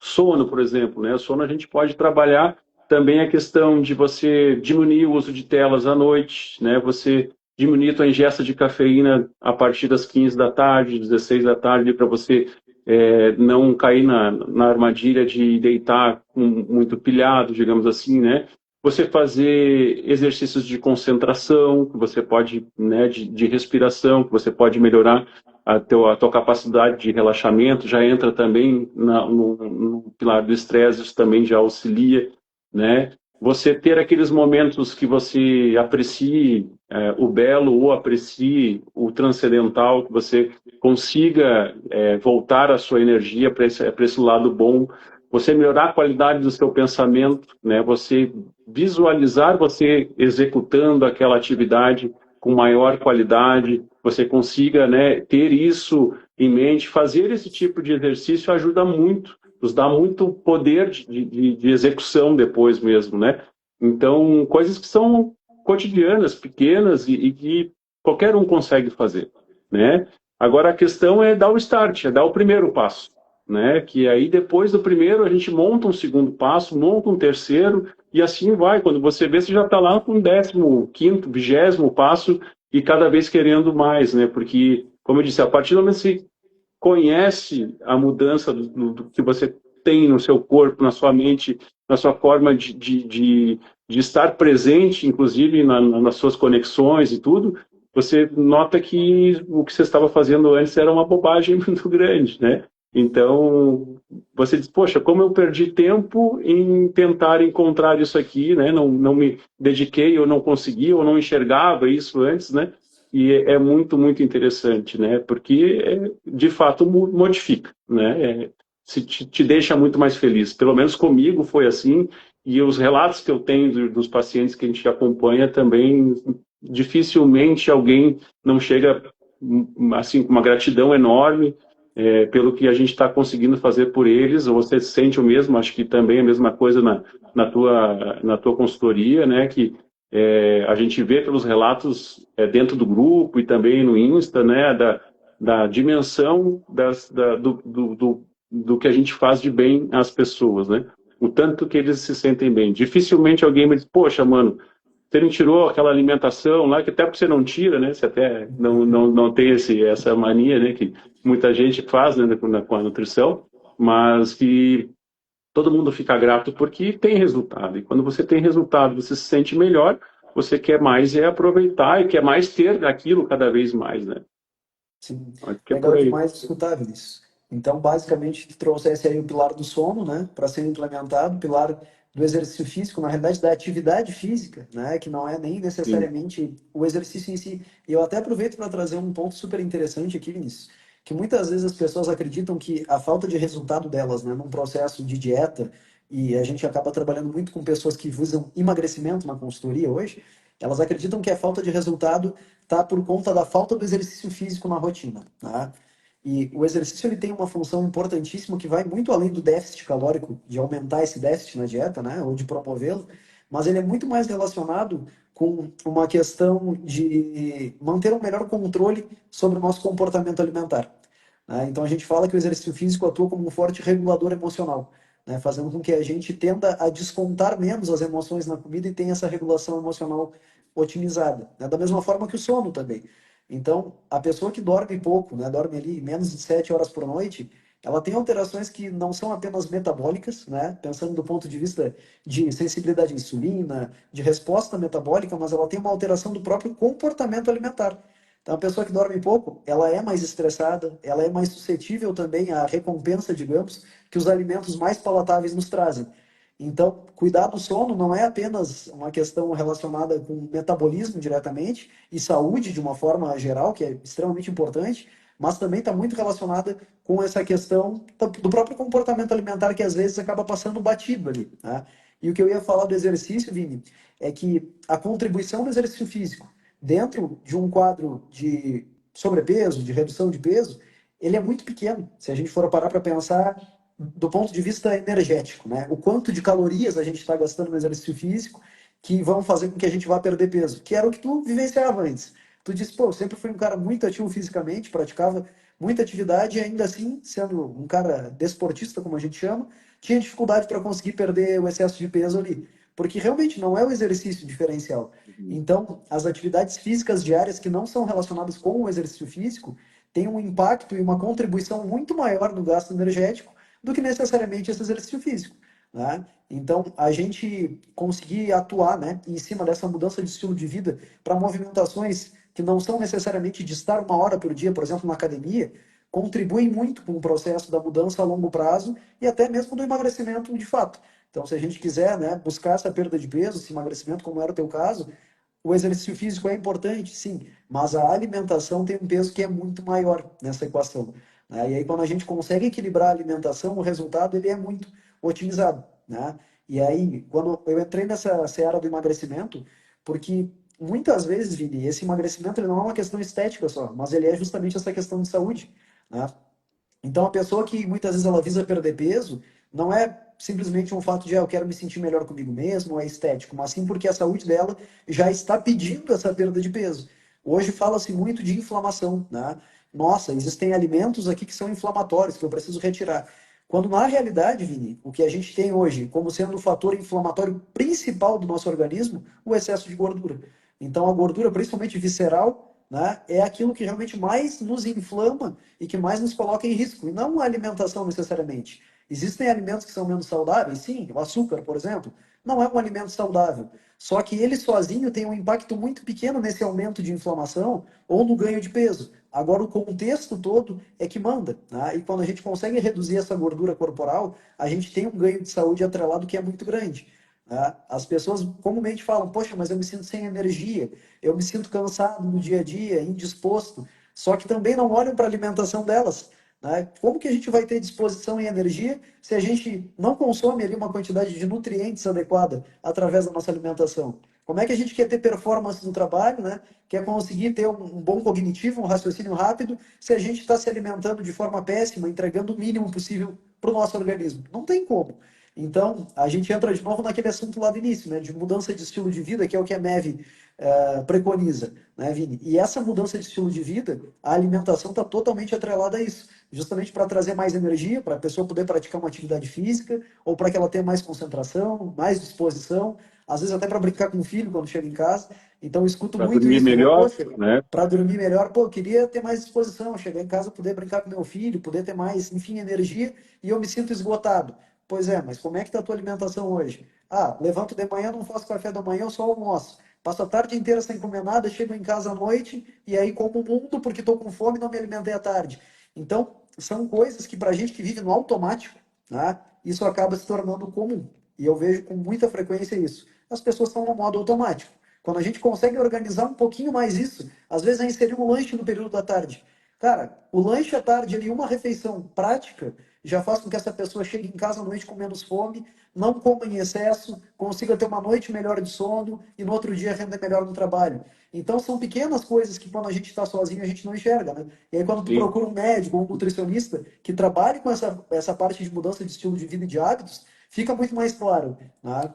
Sono, por exemplo, né? Sono a gente pode trabalhar também a questão de você diminuir o uso de telas à noite, né? Você diminuir a tua ingesta de cafeína a partir das 15 da tarde, 16 da tarde, para você não cair na armadilha de deitar muito pilhado, digamos assim, né? Você fazer exercícios de concentração, que você pode, né, de respiração, que você pode melhorar a tua capacidade de relaxamento, já entra também no pilar do estresse, isso também já auxilia, né? Você ter aqueles momentos que você aprecie o belo ou aprecie o transcendental, que você consiga voltar a sua energia para esse lado bom, você melhorar a qualidade do seu pensamento, né? Você visualizar você executando aquela atividade com maior qualidade, você consiga, né, ter isso em mente, fazer esse tipo de exercício ajuda muito, nos dá muito poder de execução depois mesmo, né? Então, coisas que são cotidianas, pequenas e que qualquer um consegue fazer, né? Agora a questão é dar o start, é dar o primeiro passo, né? Que aí depois do primeiro a gente monta um segundo passo, monta um terceiro e assim vai. Quando você vê, você já está lá com o 15º, 20º passo e cada vez querendo mais, né? Porque, como eu disse, a partir do momento que você conhece a mudança do que você tem no seu corpo, na sua mente, na sua forma de estar presente, inclusive nas suas conexões e tudo, você nota que o que você estava fazendo antes era uma bobagem muito grande, né? Então, você diz, poxa, como eu perdi tempo em tentar encontrar isso aqui, né? Não me dediquei, eu não consegui, eu não enxergava isso antes, né? E é muito, muito interessante, né? Porque, de fato, modifica, né? Se te deixa muito mais feliz. Pelo menos comigo foi assim, e os relatos que eu tenho dos pacientes que a gente acompanha também, dificilmente alguém não chega assim, com uma gratidão enorme pelo que a gente está conseguindo fazer por eles. Ou você sente o mesmo? Acho que também é a mesma coisa na tua consultoria, né? Que a gente vê pelos relatos dentro do grupo e também no Insta, né? Da dimensão do que a gente faz de bem às pessoas, né? O tanto que eles se sentem bem. Dificilmente alguém me diz, poxa, mano, você não tirou aquela alimentação lá, que até porque você não tira, né? Você até não tem essa mania, né? Que muita gente faz, né, com a nutrição, mas que todo mundo fica grato porque tem resultado. E quando você tem resultado, você se sente melhor, você quer mais aproveitar e quer mais ter daquilo cada vez mais, né? Sim, Acho que é por legal aí. demais escutar, Vinícius. Então, basicamente, tu trouxesse aí o pilar do sono, né, para ser implementado, o pilar do exercício físico, na realidade, da atividade física, né, que não é nem Sim. necessariamente o exercício em si. E eu até aproveito para trazer um ponto super interessante aqui, Vinícius, que muitas vezes as pessoas acreditam que a falta de resultado delas, né, num processo de dieta, e a gente acaba trabalhando muito com pessoas que visam emagrecimento na consultoria hoje, elas acreditam que a falta de resultado tá por conta da falta do exercício físico na rotina, tá? E o exercício ele tem uma função importantíssima que vai muito além do déficit calórico, de aumentar esse déficit na dieta, né, ou de promovê-lo, mas ele é muito mais relacionado com uma questão de manter um melhor controle sobre o nosso comportamento alimentar, né? Então a gente fala que o exercício físico atua como um forte regulador emocional, né, fazendo com que a gente tenda a descontar menos as emoções na comida e tenha essa regulação emocional otimizada, né? Da mesma forma que o sono também. Então, a pessoa que dorme pouco, né, dorme ali menos de 7 horas por noite, ela tem alterações que não são apenas metabólicas, né, pensando do ponto de vista de sensibilidade à insulina, de resposta metabólica, mas ela tem uma alteração do próprio comportamento alimentar. Então, a pessoa que dorme pouco, ela é mais estressada, ela é mais suscetível também à recompensa, digamos, que os alimentos mais palatáveis nos trazem. Então, cuidar do sono não é apenas uma questão relacionada com metabolismo diretamente e saúde de uma forma geral, que é extremamente importante, mas também está muito relacionada com essa questão do próprio comportamento alimentar que às vezes acaba passando batido ali, né? E o que eu ia falar do exercício, Vini, é que a contribuição do exercício físico dentro de um quadro de sobrepeso, de redução de peso, ele é muito pequeno. Se a gente for parar para pensar do ponto de vista energético, né? O quanto de calorias a gente está gastando no exercício físico que vão fazer com que a gente vá perder peso, que era o que tu vivenciava antes. Tu disse, pô, eu sempre fui um cara muito ativo fisicamente, praticava muita atividade e ainda assim, sendo um cara desportista, como a gente chama, tinha dificuldade para conseguir perder o excesso de peso ali, porque realmente não é o exercício diferencial. Então, as atividades físicas diárias que não são relacionadas com o exercício físico têm um impacto e uma contribuição muito maior no gasto energético do que necessariamente esse exercício físico, né? Então, a gente conseguir atuar, né, em cima dessa mudança de estilo de vida para movimentações que não são necessariamente de estar 1 hora por dia, por exemplo, na academia, contribuem muito com o processo da mudança a longo prazo e até mesmo do emagrecimento de fato. Então, se a gente quiser, né, buscar essa perda de peso, esse emagrecimento, como era o teu caso, o exercício físico é importante, sim, mas a alimentação tem um peso que é muito maior nessa equação, né? E aí, quando a gente consegue equilibrar a alimentação, o resultado ele é muito otimizado, né? E aí, quando eu entrei nessa seara do emagrecimento, porque muitas vezes, Vini, esse emagrecimento ele não é uma questão estética só, mas ele é justamente essa questão de saúde, né? Então, a pessoa que muitas vezes ela visa perder peso, não é simplesmente um fato de eu quero me sentir melhor comigo mesmo, ou é estético, mas sim porque a saúde dela já está pedindo essa perda de peso. Hoje fala-se muito de inflamação, né? Nossa, existem alimentos aqui que são inflamatórios, que eu preciso retirar. Quando na realidade, Vini, o que a gente tem hoje como sendo o fator inflamatório principal do nosso organismo, o excesso de gordura. Então, a gordura, principalmente visceral, né, é aquilo que realmente mais nos inflama e que mais nos coloca em risco, e não a alimentação necessariamente. Existem alimentos que são menos saudáveis, sim, o açúcar, por exemplo, não é um alimento saudável. Só que ele sozinho tem um impacto muito pequeno nesse aumento de inflamação ou no ganho de peso. Agora, o contexto todo é que manda, né? E quando a gente consegue reduzir essa gordura corporal, a gente tem um ganho de saúde atrelado que é muito grande, né? As pessoas comumente falam, poxa, mas eu me sinto sem energia, eu me sinto cansado no dia a dia, indisposto, só que também não olham para a alimentação delas, né? Como que a gente vai ter disposição e energia se a gente não consome ali uma quantidade de nutrientes adequada através da nossa alimentação? Como é que a gente quer ter performance no trabalho, né? Quer conseguir ter um bom cognitivo, um raciocínio rápido, se a gente está se alimentando de forma péssima, entregando o mínimo possível para o nosso organismo? Não tem como. Então, a gente entra de novo naquele assunto lá do início, né? De mudança de estilo de vida, que é o que a MEV preconiza, né, Vini? E essa mudança de estilo de vida, a alimentação está totalmente atrelada a isso, justamente para trazer mais energia, para a pessoa poder praticar uma atividade física, ou para que ela tenha mais concentração, mais disposição, às vezes até para brincar com o filho quando chega em casa. Então, eu escuto Para muito dormir isso, né? melhor, Poxa, né? para dormir melhor, pô, eu queria ter mais disposição, chegar em casa, poder brincar com meu filho, poder ter mais, enfim, energia, e eu me sinto esgotado. Pois é, mas como é que está a tua alimentação hoje? Ah, levanto de manhã, não faço café da manhã, eu só almoço. Passo a tarde inteira sem comer nada, chego em casa à noite e aí como o mundo porque estou com fome e não me alimentei à tarde. Então, são coisas que para a gente que vive no automático, né, isso acaba se tornando comum. E eu vejo com muita frequência isso. As pessoas estão no modo automático. Quando a gente consegue organizar um pouquinho mais isso, às vezes é inserir um lanche no período da tarde. Cara, o lanche à tarde ali, uma refeição prática, já faz com que essa pessoa chegue em casa à noite com menos fome, não coma em excesso, consiga ter uma noite melhor de sono e no outro dia render melhor no trabalho. Então são pequenas coisas que quando a gente está sozinho a gente não enxerga, né? E aí quando tu Sim. procura um médico ou um nutricionista que trabalhe com essa parte de mudança de estilo de vida e de hábitos, fica muito mais claro, né?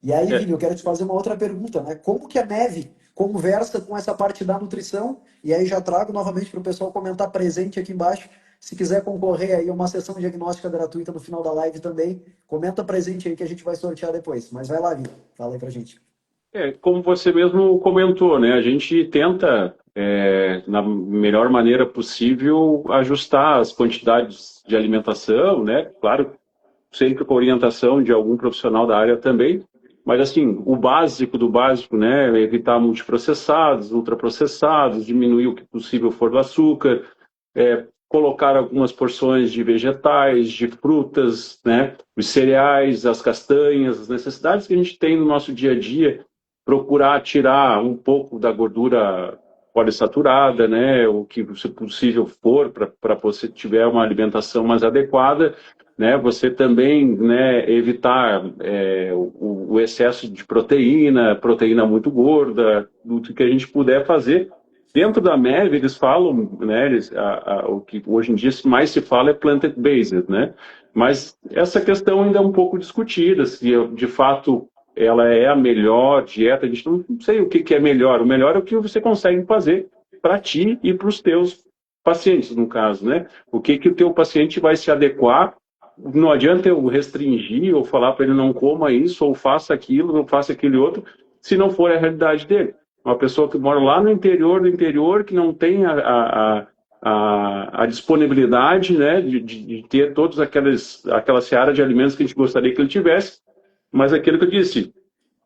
E aí, É, Vini, eu quero te fazer uma outra pergunta, né? Como que a Neve conversa com essa parte da nutrição? E aí já trago novamente para o pessoal comentar presente aqui embaixo. Se quiser concorrer aí a uma sessão diagnóstica gratuita no final da live também, comenta presente aí que a gente vai sortear depois. Mas vai lá, Vini, fala aí pra gente. como você mesmo comentou, né? A gente tenta, na melhor maneira possível, ajustar as quantidades de alimentação, né? Claro, sempre com orientação de algum profissional da área também, mas assim, o básico do básico, né? Evitar multiprocessados, ultraprocessados, diminuir o que possível for do açúcar, colocar algumas porções de vegetais, de frutas, né? Os cereais, as castanhas, as necessidades que a gente tem no nosso dia a dia, procurar tirar um pouco da gordura poliinsaturada, né? O que se possível for para você tiver uma alimentação mais adequada, né? Você também, né, evitar o excesso de proteína, proteína muito gorda, do que a gente puder fazer. Dentro da MEV, eles falam, né, o que hoje em dia mais se fala é plant-based, né? Mas essa questão ainda é um pouco discutida, se de fato ela é a melhor dieta. A gente não sei o que é melhor. O melhor é o que você consegue fazer para ti e para os teus pacientes, no caso, né? O que o teu paciente vai se adequar. Não adianta eu restringir ou falar para ele não coma isso, ou faça aquilo, ou faça aquele outro, se não for a realidade dele. Uma pessoa que mora lá no interior do interior, que não tem a disponibilidade, né, de ter todas aquela seara de alimentos que a gente gostaria que ele tivesse, mas aquilo que eu disse,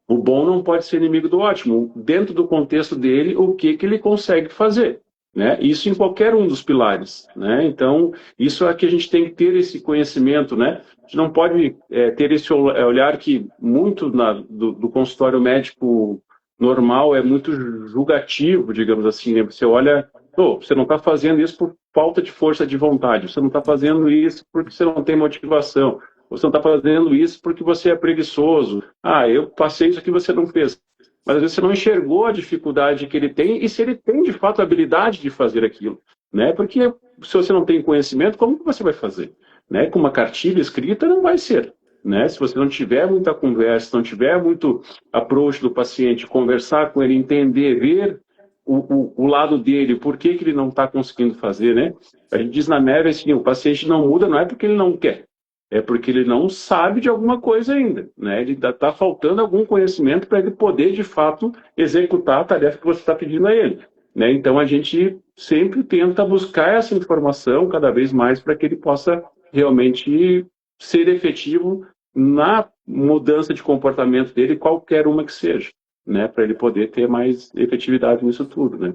o bom não pode ser inimigo do ótimo. Dentro do contexto dele, o que ele consegue fazer, né? Isso em qualquer um dos pilares, né? Então, isso é que a gente tem que ter esse conhecimento, né? A gente não pode ter esse olhar que muito do consultório médico normal é muito julgativo, digamos assim, né? Você olha, oh, você não está fazendo isso por falta de força de vontade, você não está fazendo isso porque você não tem motivação, você não está fazendo isso porque você é preguiçoso. Ah, eu passei isso aqui, você não fez. Mas às vezes você não enxergou a dificuldade que ele tem e se ele tem de fato a habilidade de fazer aquilo, né? Porque se você não tem conhecimento, como que você vai fazer? Né? Com uma cartilha escrita não vai ser, né? Se você não tiver muita conversa, não tiver muito approach do paciente, conversar com ele, entender, ver o lado dele, por que ele não está conseguindo fazer, né? A gente diz na neve assim, o paciente não muda não é porque ele não quer, é porque ele não sabe de alguma coisa ainda, né? Ele está faltando algum conhecimento para ele poder, de fato, executar a tarefa que você está pedindo a ele, né? Então, a gente sempre tenta buscar essa informação cada vez mais para que ele possa realmente ser efetivo na mudança de comportamento dele, qualquer uma que seja, né? Para ele poder ter mais efetividade nisso tudo, né?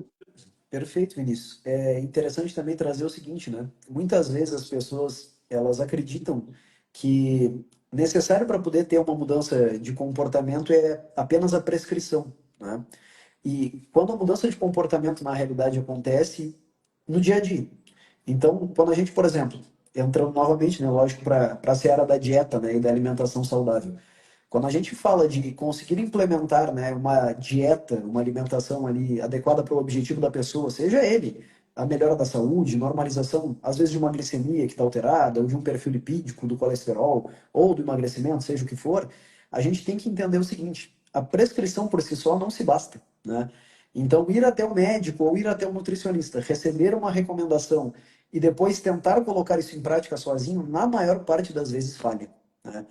Perfeito, Vinícius. É interessante também trazer o seguinte, né? Muitas vezes as pessoas, elas acreditam que necessário para poder ter uma mudança de comportamento é apenas a prescrição, né? E quando a mudança de comportamento na realidade acontece no dia a dia. Então, quando a gente, por exemplo, entrando novamente, né, lógico, para a seara da dieta, né, e da alimentação saudável. Quando a gente fala de conseguir implementar, né, uma dieta, uma alimentação ali adequada para o objetivo da pessoa, seja ele a melhora da saúde, normalização, às vezes de uma glicemia que está alterada, ou de um perfil lipídico do colesterol, ou do emagrecimento, seja o que for, a gente tem que entender o seguinte: a prescrição por si só não se basta, né? Então, ir até o médico ou ir até o nutricionista, receber uma recomendação e depois tentar colocar isso em prática sozinho, na maior parte das vezes falha, né?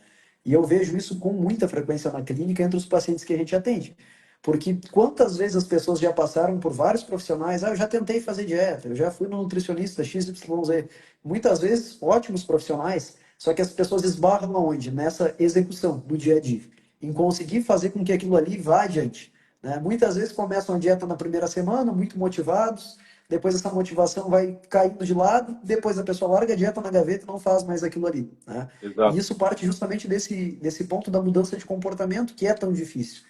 E eu vejo isso com muita frequência na clínica entre os pacientes que a gente atende. Porque quantas vezes as pessoas já passaram por vários profissionais, eu já tentei fazer dieta, eu já fui no nutricionista XYZ. Muitas vezes, ótimos profissionais, só que as pessoas esbarram aonde? Nessa execução do dia a dia. Em conseguir fazer com que aquilo ali vá adiante, né? Muitas vezes começam a dieta na primeira semana, muito motivados, depois essa motivação vai caindo de lado, depois a pessoa larga a dieta na gaveta e não faz mais aquilo ali, né? E Exato. isso parte justamente desse ponto da mudança de comportamento que é tão difícil.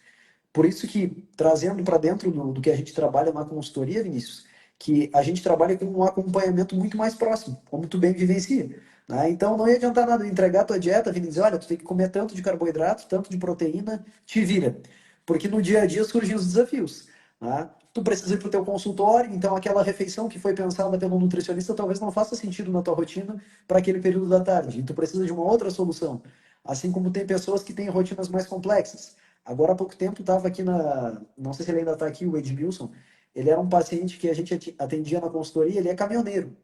Por isso que, trazendo para dentro do que a gente trabalha na consultoria, Vinícius, que a gente trabalha com um acompanhamento muito mais próximo, como tu bem vivencia, né? Então não ia adiantar nada eu entregar a tua dieta, vir dizer, olha, tu tem que comer tanto de carboidrato, tanto de proteína, te vira. Porque no dia a dia surgem os desafios, né? Tu precisa ir para o teu consultório, então aquela refeição que foi pensada pelo nutricionista talvez não faça sentido na tua rotina para aquele período da tarde, e tu precisa de uma outra solução. Assim como tem pessoas que têm rotinas mais complexas. Agora há pouco tempo estava aqui não sei se ele ainda está aqui, o Edmilson, ele era um paciente que a gente atendia na consultoria, ele é caminhoneiro.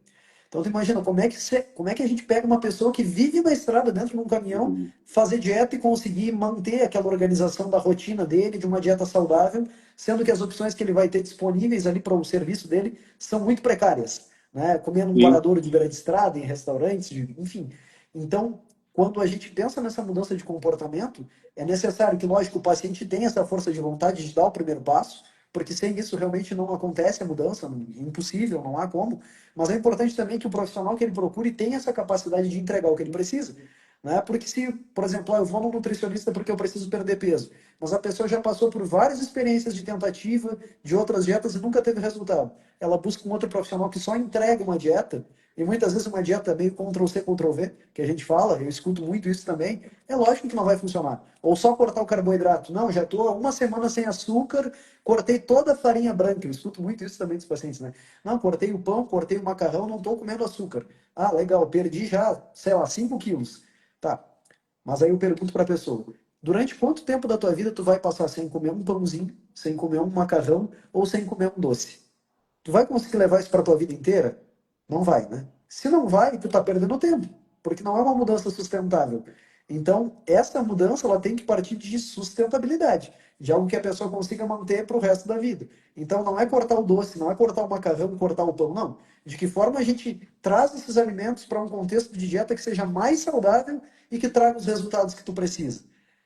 Então, tu imagina, como é que a gente pega uma pessoa que vive na estrada dentro de um caminhão, Uhum. fazer dieta e conseguir manter aquela organização da rotina dele, de uma dieta saudável, sendo que as opções que ele vai ter disponíveis ali para o serviço dele são muito precárias, né? Comer num Sim. paradouro de beira de estrada, em restaurantes, enfim. Então, quando a gente pensa nessa mudança de comportamento, é necessário que, lógico, o paciente tenha essa força de vontade de dar o primeiro passo, porque sem isso realmente não acontece a mudança, é impossível, não há como. Mas é importante também que o profissional que ele procure tenha essa capacidade de entregar o que ele precisa. Né? Porque se, por exemplo, eu vou no nutricionista porque eu preciso perder peso, mas a pessoa já passou por várias experiências de tentativa, de outras dietas e nunca teve resultado. Ela busca um outro profissional que só entrega uma dieta, e muitas vezes uma dieta meio Ctrl-C, Ctrl-V, que a gente fala, eu escuto muito isso também, é lógico que não vai funcionar. Ou só cortar o carboidrato. Não, já estou uma semana sem açúcar, cortei toda a farinha branca. Eu escuto muito isso também dos pacientes, né? Não, cortei o pão, cortei o macarrão, não estou comendo açúcar. Ah, legal, perdi já, sei lá, 5 quilos. Tá, mas aí eu pergunto para a pessoa, durante quanto tempo da tua vida tu vai passar sem comer um pãozinho, sem comer um macarrão ou sem comer um doce? Tu vai conseguir levar isso para tua vida inteira? Não vai, né? Se não vai, tu tá perdendo tempo, porque não é uma mudança sustentável. Então, essa mudança ela tem que partir de sustentabilidade, de algo que a pessoa consiga manter para o resto da vida. Então, não é cortar o doce, não é cortar o macarrão, cortar o pão, não. De que forma a gente traz esses alimentos para um contexto de dieta que seja mais saudável e que traga os resultados que tu precisa.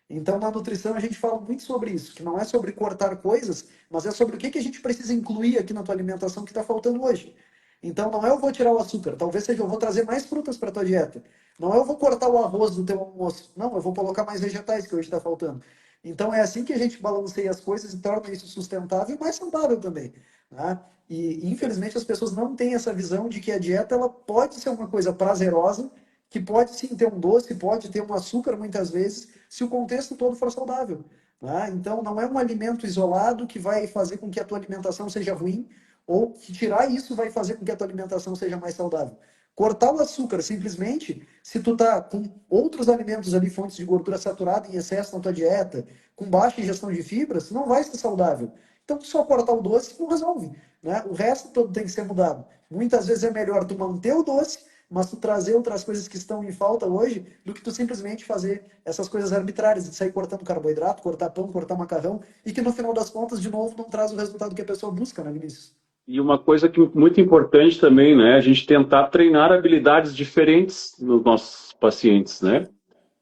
Então, na nutrição, a gente fala muito sobre isso, que não é sobre cortar coisas, mas é sobre o que a gente precisa incluir aqui na tua alimentação que está faltando hoje. Então, não é eu vou tirar o açúcar, talvez seja eu vou trazer mais frutas para a tua dieta. Não é eu vou cortar o arroz do teu almoço, não, eu vou colocar mais vegetais que hoje está faltando. Então, é assim que a gente balanceia as coisas e torna isso sustentável e mais saudável também. Né? E, infelizmente, as pessoas não têm essa visão de que a dieta ela pode ser uma coisa prazerosa, que pode sim ter um doce, pode ter um açúcar muitas vezes, se o contexto todo for saudável. Né? Então, não é um alimento isolado que vai fazer com que a tua alimentação seja ruim, ou que tirar isso vai fazer com que a tua alimentação seja mais saudável. Cortar o açúcar, simplesmente, se tu tá com outros alimentos ali, fontes de gordura saturada em excesso na tua dieta, com baixa ingestão de fibras, não vai ser saudável. Então, só cortar o doce não resolve. Né? O resto todo tem que ser mudado. Muitas vezes é melhor tu manter o doce, mas tu trazer outras coisas que estão em falta hoje, do que tu simplesmente fazer essas coisas arbitrárias, de sair cortando carboidrato, cortar pão, cortar macarrão, e que no final das contas, de novo, não traz o resultado que a pessoa busca, né, Vinícius? E uma coisa que muito importante também, né, a gente tentar treinar habilidades diferentes nos nossos pacientes, né?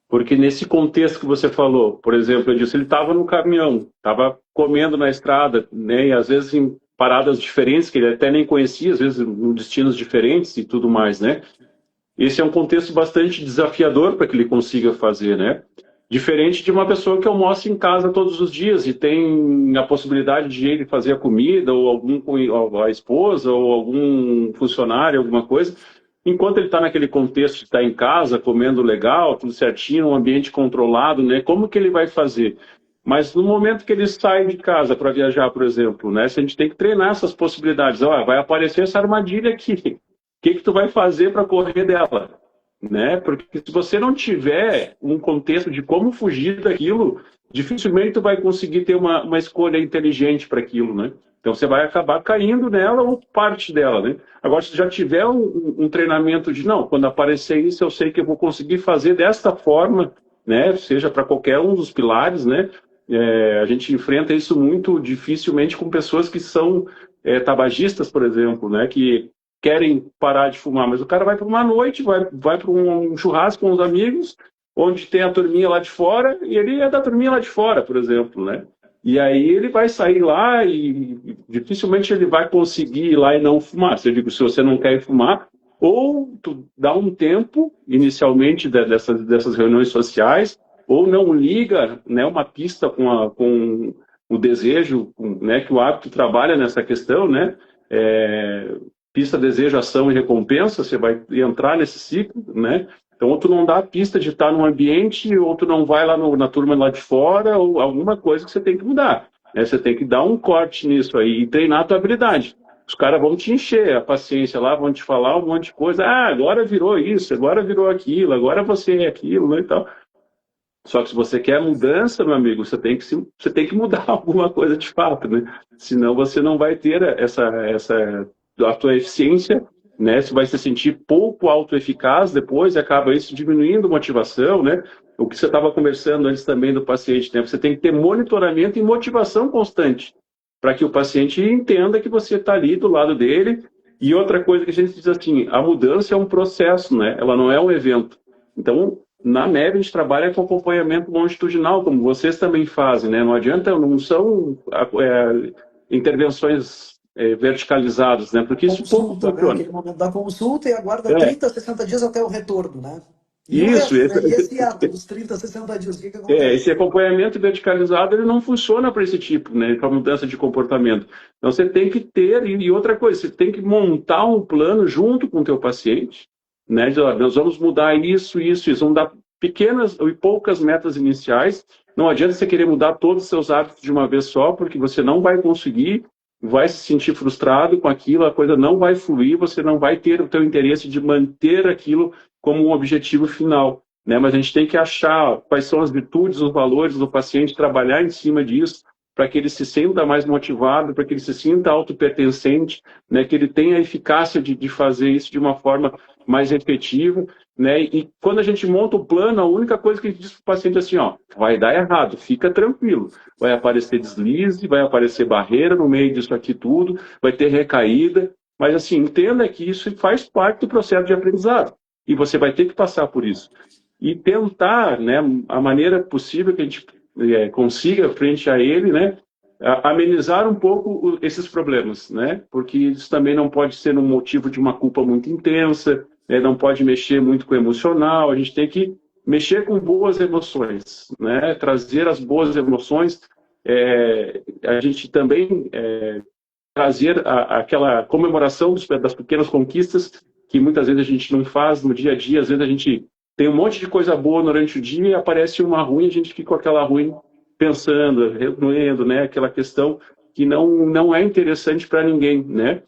Porque nesse contexto que você falou, por exemplo, eu disse, ele estava no caminhão, estava comendo na estrada, né, e às vezes em paradas diferentes, que ele até nem conhecia, às vezes em destinos diferentes e tudo mais, né? Esse é um contexto bastante desafiador para que ele consiga fazer, né? Diferente de uma pessoa que almoça em casa todos os dias e tem a possibilidade de ele fazer a comida, ou algum a esposa, ou algum funcionário, alguma coisa. enquanto ele está naquele contexto de estar em casa, comendo legal, tudo certinho, um ambiente controlado, né? Como que ele vai fazer? Mas no momento que ele sai de casa para viajar, por exemplo, né? A gente tem que treinar essas possibilidades. Ó, vai aparecer essa armadilha aqui. O que que tu vai fazer para correr dela? Né? Porque se você não tiver um contexto de como fugir daquilo, dificilmente tu vai conseguir ter uma escolha inteligente para aquilo, né? Então você vai acabar caindo nela ou parte dela, né? Agora, se já tiver um treinamento de, não, quando aparecer isso, eu sei que eu vou conseguir fazer desta forma, né? Seja para qualquer um dos pilares, né? A gente enfrenta isso muito dificilmente com pessoas que são tabagistas, por exemplo, né? Que querem parar de fumar, mas o cara vai para uma noite, vai para um churrasco com os amigos, onde tem a turminha lá de fora, e ele é da turminha lá de fora, por exemplo, né? E aí ele vai sair lá e dificilmente ele vai conseguir ir lá e não fumar. Se eu digo, se você não quer fumar, ou tu dá um tempo, inicialmente, dessas reuniões sociais, ou não liga, né, uma pista com o desejo, né, que o hábito trabalha nessa questão, né? É, pista, desejo, ação e recompensa, você vai entrar nesse ciclo, né? Então, ou tu não dá a pista de estar num ambiente, ou tu não vai lá na turma lá de fora, ou alguma coisa que você tem que mudar. Né? Você tem que dar um corte nisso aí e treinar a tua habilidade. Os caras vão te encher a paciência lá, vão te falar um monte de coisa. Ah, agora virou isso, agora virou aquilo, agora você é aquilo, né, e tal. Só que se você quer mudança, meu amigo, você tem que mudar alguma coisa de fato, né? Senão você não vai ter a tua eficiência, né? Você vai se sentir pouco autoeficaz depois e acaba isso diminuindo a motivação, né? O que você estava conversando antes também do paciente, né? Você tem que ter monitoramento e motivação constante para que o paciente entenda que você está ali do lado dele. E outra coisa que a gente diz assim, a mudança é um processo, né? Ela não é um evento. Então, na MEB, a gente trabalha com acompanhamento longitudinal, como vocês também fazem, né? Não adianta, não são intervenções verticalizadas, né? Porque isso pouco Consulta, né? funciona. Aquele momento da consulta e aguarda É, 30, 60 dias até o retorno, né? E o isso, resto, né? E esse ato dos 30, 60 dias, o que que esse acontece? acompanhamento verticalizado ele não funciona para esse tipo, né? Para mudança de comportamento. Então você tem que ter, e outra coisa, você tem que montar um plano junto com o teu paciente, né? De, ó, nós vamos mudar isso, isso, isso. Vamos dar pequenas e poucas metas iniciais. Não adianta você querer mudar todos os seus hábitos de uma vez só, porque você não vai conseguir, vai se sentir frustrado com aquilo, a coisa não vai fluir, você não vai ter o teu interesse de manter aquilo como um objetivo final. Né? Mas a gente tem que achar quais são as virtudes, os valores do paciente, trabalhar em cima disso, para que ele se sinta mais motivado, para que ele se sinta autopertencente, né? Que ele tenha a eficácia de fazer isso de uma forma mais efetiva. Né? E quando a gente monta o plano, a única coisa que a gente diz para o paciente é assim, ó, vai dar errado, fica tranquilo. Vai aparecer deslize, vai aparecer barreira no meio disso aqui tudo, vai ter recaída, mas assim, entenda que isso faz parte do processo de aprendizado. E você vai ter que passar por isso e tentar, né, a maneira possível que a gente consiga frente a ele, né, amenizar um pouco esses problemas, né, porque isso também não pode ser um motivo de uma culpa muito intensa, né, não pode mexer muito com o emocional, a gente tem que mexer com boas emoções, né, trazer as boas emoções, a gente também trazer aquela comemoração das pequenas conquistas que muitas vezes a gente não faz no dia a dia, às vezes a gente tem um monte de coisa boa durante o dia e aparece uma ruim, a gente fica com aquela ruim pensando, remoendo, né, aquela questão que não é interessante para ninguém, né?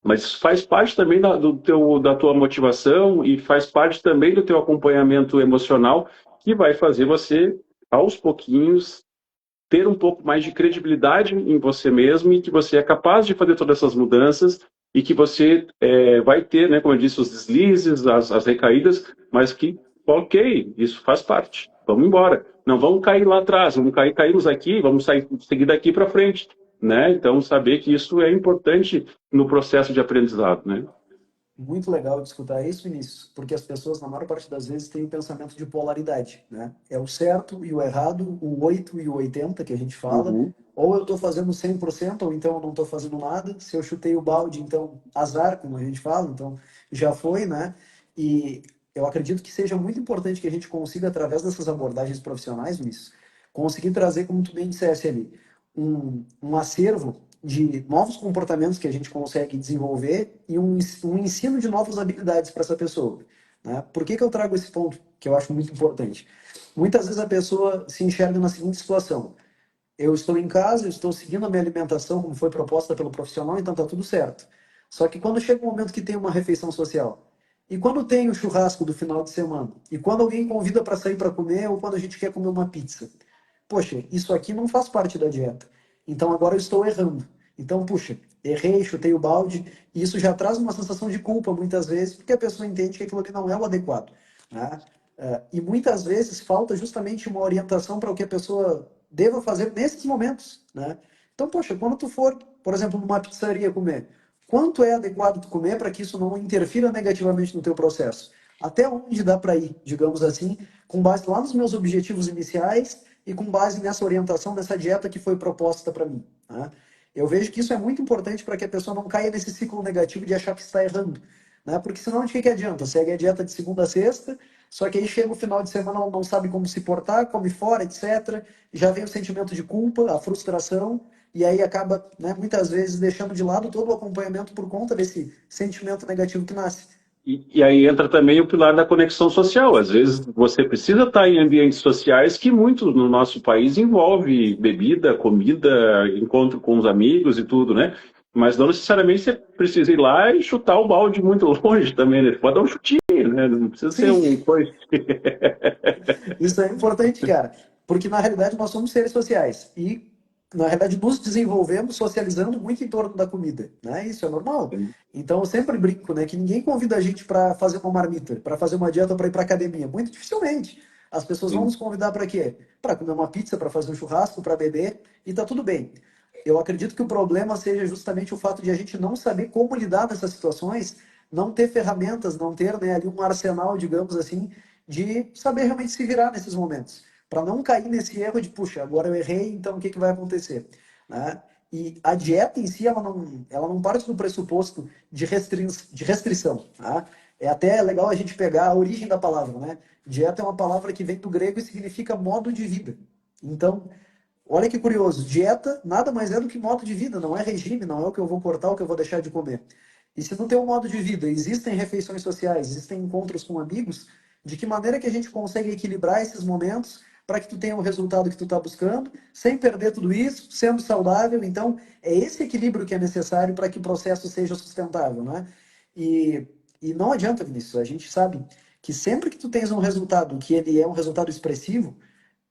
Mas isso faz parte também da tua motivação e faz parte também do teu acompanhamento emocional que vai fazer você, aos pouquinhos, ter um pouco mais de credibilidade em você mesmo e que você é capaz de fazer todas essas mudanças e que você vai ter, né, como eu disse, os deslizes, as recaídas, mas que, ok, isso faz parte. Vamos embora. Não vamos cair lá atrás, caímos aqui, vamos seguir daqui para frente, né? Então, saber que isso é importante no processo de aprendizado, né? Muito legal de escutar isso, Vinícius, porque as pessoas, na maior parte das vezes, têm um pensamento de polaridade, né? É o certo e o errado, o 8 e o 80 que a gente fala. Uhum. Ou eu estou fazendo 100% ou então eu não estou fazendo nada. Se eu chutei o balde, então azar, como a gente fala, então já foi, né? E eu acredito que seja muito importante que a gente consiga, através dessas abordagens profissionais, Vinícius, conseguir trazer, como tu bem disseste ali, um acervo de novos comportamentos que a gente consegue desenvolver e um ensino de novas habilidades para essa pessoa. Né? Por que eu trago esse ponto que eu acho muito importante? Muitas vezes a pessoa se enxerga na seguinte situação: eu estou em casa, eu estou seguindo a minha alimentação como foi proposta pelo profissional, então está tudo certo. Só que quando chega o momento que tem uma refeição social, e quando tem o churrasco do final de semana, e quando alguém convida para sair para comer, ou quando a gente quer comer uma pizza, poxa, isso aqui não faz parte da dieta. Então agora eu estou errando. Então, puxa, errei, chutei o balde, e isso já traz uma sensação de culpa muitas vezes, porque a pessoa entende que aquilo ali não é o adequado. Né? E muitas vezes falta justamente uma orientação para o que a pessoa deva fazer nesses momentos. Né? Então, poxa, quando tu for, por exemplo, numa pizzaria comer, quanto é adequado tu comer para que isso não interfira negativamente no teu processo? Até onde dá para ir, digamos assim, com base lá nos meus objetivos iniciais e com base nessa orientação, nessa dieta que foi proposta para mim. Né? Eu vejo que isso é muito importante para que a pessoa não caia nesse ciclo negativo de achar que está errando. Né? Porque senão de que adianta? Segue a dieta de segunda a sexta, só que aí chega o final de semana, ela não sabe como se portar, come fora, etc. Já vem o sentimento de culpa, a frustração, e aí acaba, né, muitas vezes, deixando de lado todo o acompanhamento por conta desse sentimento negativo que nasce. E aí entra também o pilar da conexão social. Às vezes você precisa estar em ambientes sociais que muitos no nosso país envolve bebida, comida, encontro com os amigos e tudo, né? Mas não necessariamente você precisa ir lá e chutar o balde muito longe também, né? Você pode dar um chutinho, né? Não precisa ser Sim, um coisa. isso é importante, cara, porque na realidade nós somos seres sociais e na realidade nos desenvolvemos socializando muito em torno da comida, né? Isso é normal. Então eu sempre brinco, né, que ninguém convida a gente para fazer uma marmita, para fazer uma dieta, para ir para academia, muito dificilmente. As pessoas vão Sim. nos convidar para quê? Para comer uma pizza, para fazer um churrasco, para beber e tá tudo bem. Eu acredito que o problema seja justamente o fato de a gente não saber como lidar nessas situações, não ter ferramentas, não ter, né, ali um arsenal, digamos assim, de saber realmente se virar nesses momentos, para não cair nesse erro de, puxa, agora eu errei, então o que, que vai acontecer? Né? E a dieta em si, ela não parte do pressuposto de restrição. Tá? É até legal a gente pegar a origem da palavra. Né? Dieta é uma palavra que vem do grego e significa modo de vida. Então, olha que curioso, dieta nada mais é do que modo de vida, não é regime, não é o que eu vou cortar, o que eu vou deixar de comer. E se não tem um modo de vida, existem refeições sociais, existem encontros com amigos, de que maneira que a gente consegue equilibrar esses momentos para que tu tenha o resultado que tu está buscando, sem perder tudo isso, sendo saudável. Então, é esse equilíbrio que é necessário para que o processo seja sustentável, né? E, e não adianta, Vinícius, a gente sabe que sempre que tu tens um resultado que ele é um resultado expressivo,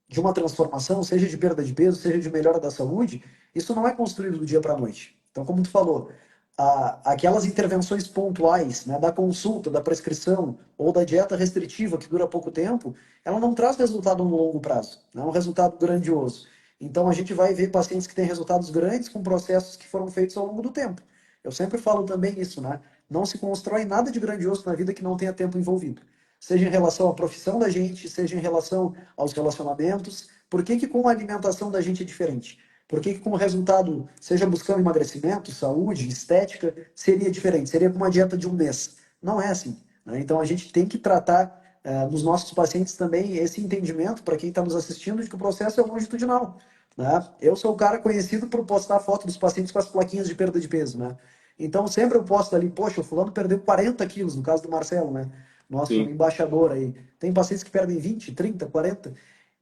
de uma transformação, seja de perda de peso, seja de melhora da saúde, isso não é construído do dia para a noite. Então, como tu falou, aquelas intervenções pontuais, né, da consulta, da prescrição ou da dieta restritiva que dura pouco tempo, ela não traz resultado no longo prazo, não é um resultado grandioso. Então, a gente vai ver pacientes que têm resultados grandes com processos que foram feitos ao longo do tempo. Eu sempre falo também isso, né? Não se constrói nada de grandioso na vida que não tenha tempo envolvido. Seja em relação à profissão da gente, seja em relação aos relacionamentos. Por que que com a alimentação da gente é diferente? Por que que com o resultado, seja buscando emagrecimento, saúde, estética, seria diferente? Seria com uma dieta de um mês. Não é assim. Né? Então a gente tem que tratar nos nossos pacientes também esse entendimento, para quem está nos assistindo, de que o processo é longitudinal. Né? Eu sou o cara conhecido por postar foto dos pacientes com as plaquinhas de perda de peso. Né? Então sempre eu posto ali, poxa, o fulano perdeu 40 quilos, no caso do Marcelo, né? Nosso Sim. embaixador aí. Tem pacientes que perdem 20, 30, 40.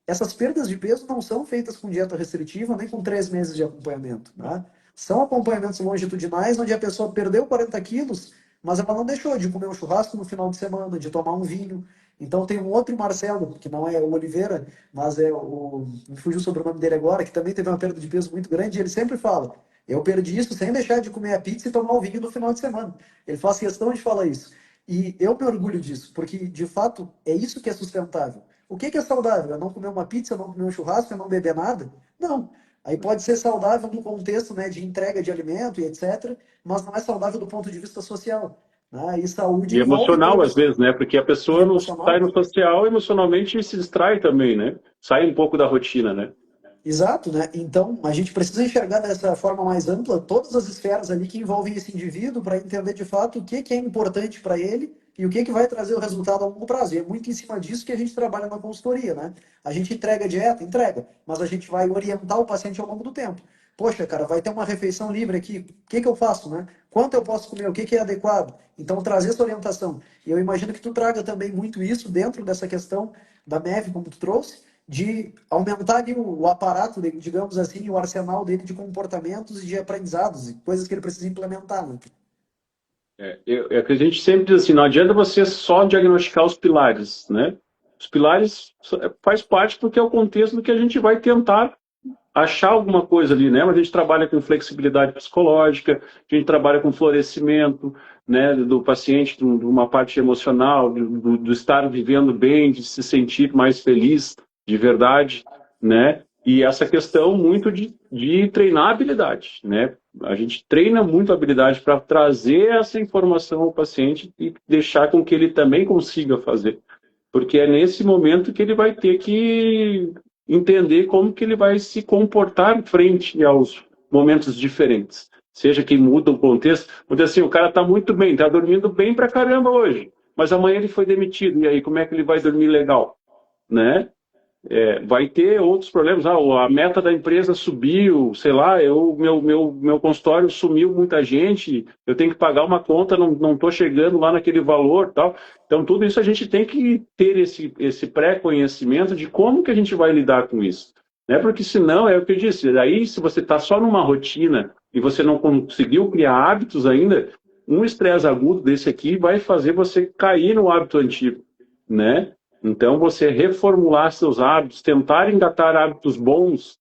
Essas perdas de peso não são feitas com dieta restritiva nem com 3 meses de acompanhamento. Né? São acompanhamentos longitudinais onde a pessoa perdeu 40 quilos, mas ela não deixou de comer um churrasco no final de semana, de tomar um vinho. Então tem um outro Marcelo, que não é o Oliveira, mas é o. Me fugiu sobre o sobrenome dele agora, que também teve uma perda de peso muito grande, e ele sempre fala: eu perdi isso sem deixar de comer a pizza e tomar o vinho no final de semana. Ele faz questão de falar isso. E eu me orgulho disso, porque de fato é isso que é sustentável. O que é saudável? É não comer uma pizza, é não comer um churrasco, é não beber nada? Não. Aí pode ser saudável no contexto, né, de entrega de alimento e etc., mas não é saudável do ponto de vista social. Né? E saúde E envolve emocional, às todos. vezes, né? Porque a E pessoa não sai emocional. no social, emocionalmente se distrai também, né? Sai um pouco da rotina, né? Exato, né? Então, a gente precisa enxergar dessa forma mais ampla todas as esferas ali que envolvem esse indivíduo para entender de fato o que que é importante para ele e o que que vai trazer o resultado a longo prazo. E é muito em cima disso que a gente trabalha na consultoria, né? A gente entrega a dieta, entrega, mas a gente vai orientar o paciente ao longo do tempo. poxa, cara, vai ter uma refeição livre aqui, o que que eu faço, né? Quanto eu posso comer, o que que é adequado? Então, trazer essa orientação. E eu imagino que tu traga também muito isso dentro dessa questão da MEV, como tu trouxe, de aumentar ali o aparato, digamos assim, o arsenal dele de comportamentos e de aprendizados, e coisas que ele precisa implementar, né? É que a gente sempre diz assim, não adianta você só diagnosticar os pilares, né? Os pilares faz parte porque é o contexto do que a gente vai tentar achar alguma coisa ali, né? Mas a gente trabalha com flexibilidade psicológica, a gente trabalha com florescimento, né, do paciente, de uma parte emocional, do estar vivendo bem, de se sentir mais feliz de verdade, né? E essa questão muito de treinar a habilidade, né? A gente treina muito a habilidade para trazer essa informação ao paciente e deixar com que ele também consiga fazer. Porque é nesse momento que ele vai ter que entender como que ele vai se comportar frente aos momentos diferentes. Seja que muda o contexto, porque assim, o cara está muito bem, está dormindo bem pra caramba hoje, mas amanhã ele foi demitido, e aí como é que ele vai dormir legal, né? Vai ter outros problemas. A meta da empresa subiu, sei lá, meu consultório sumiu muita gente, eu tenho que pagar uma conta, não estou chegando lá naquele valor, tal. Então, tudo isso a gente tem que ter esse pré-conhecimento de como que a gente vai lidar com isso. Né? Porque senão, é o que eu disse, aí se você está só numa rotina e você não conseguiu criar hábitos ainda, um estresse agudo desse aqui vai fazer você cair no hábito antigo, né? Então, você reformular seus hábitos, tentar engatar hábitos bons,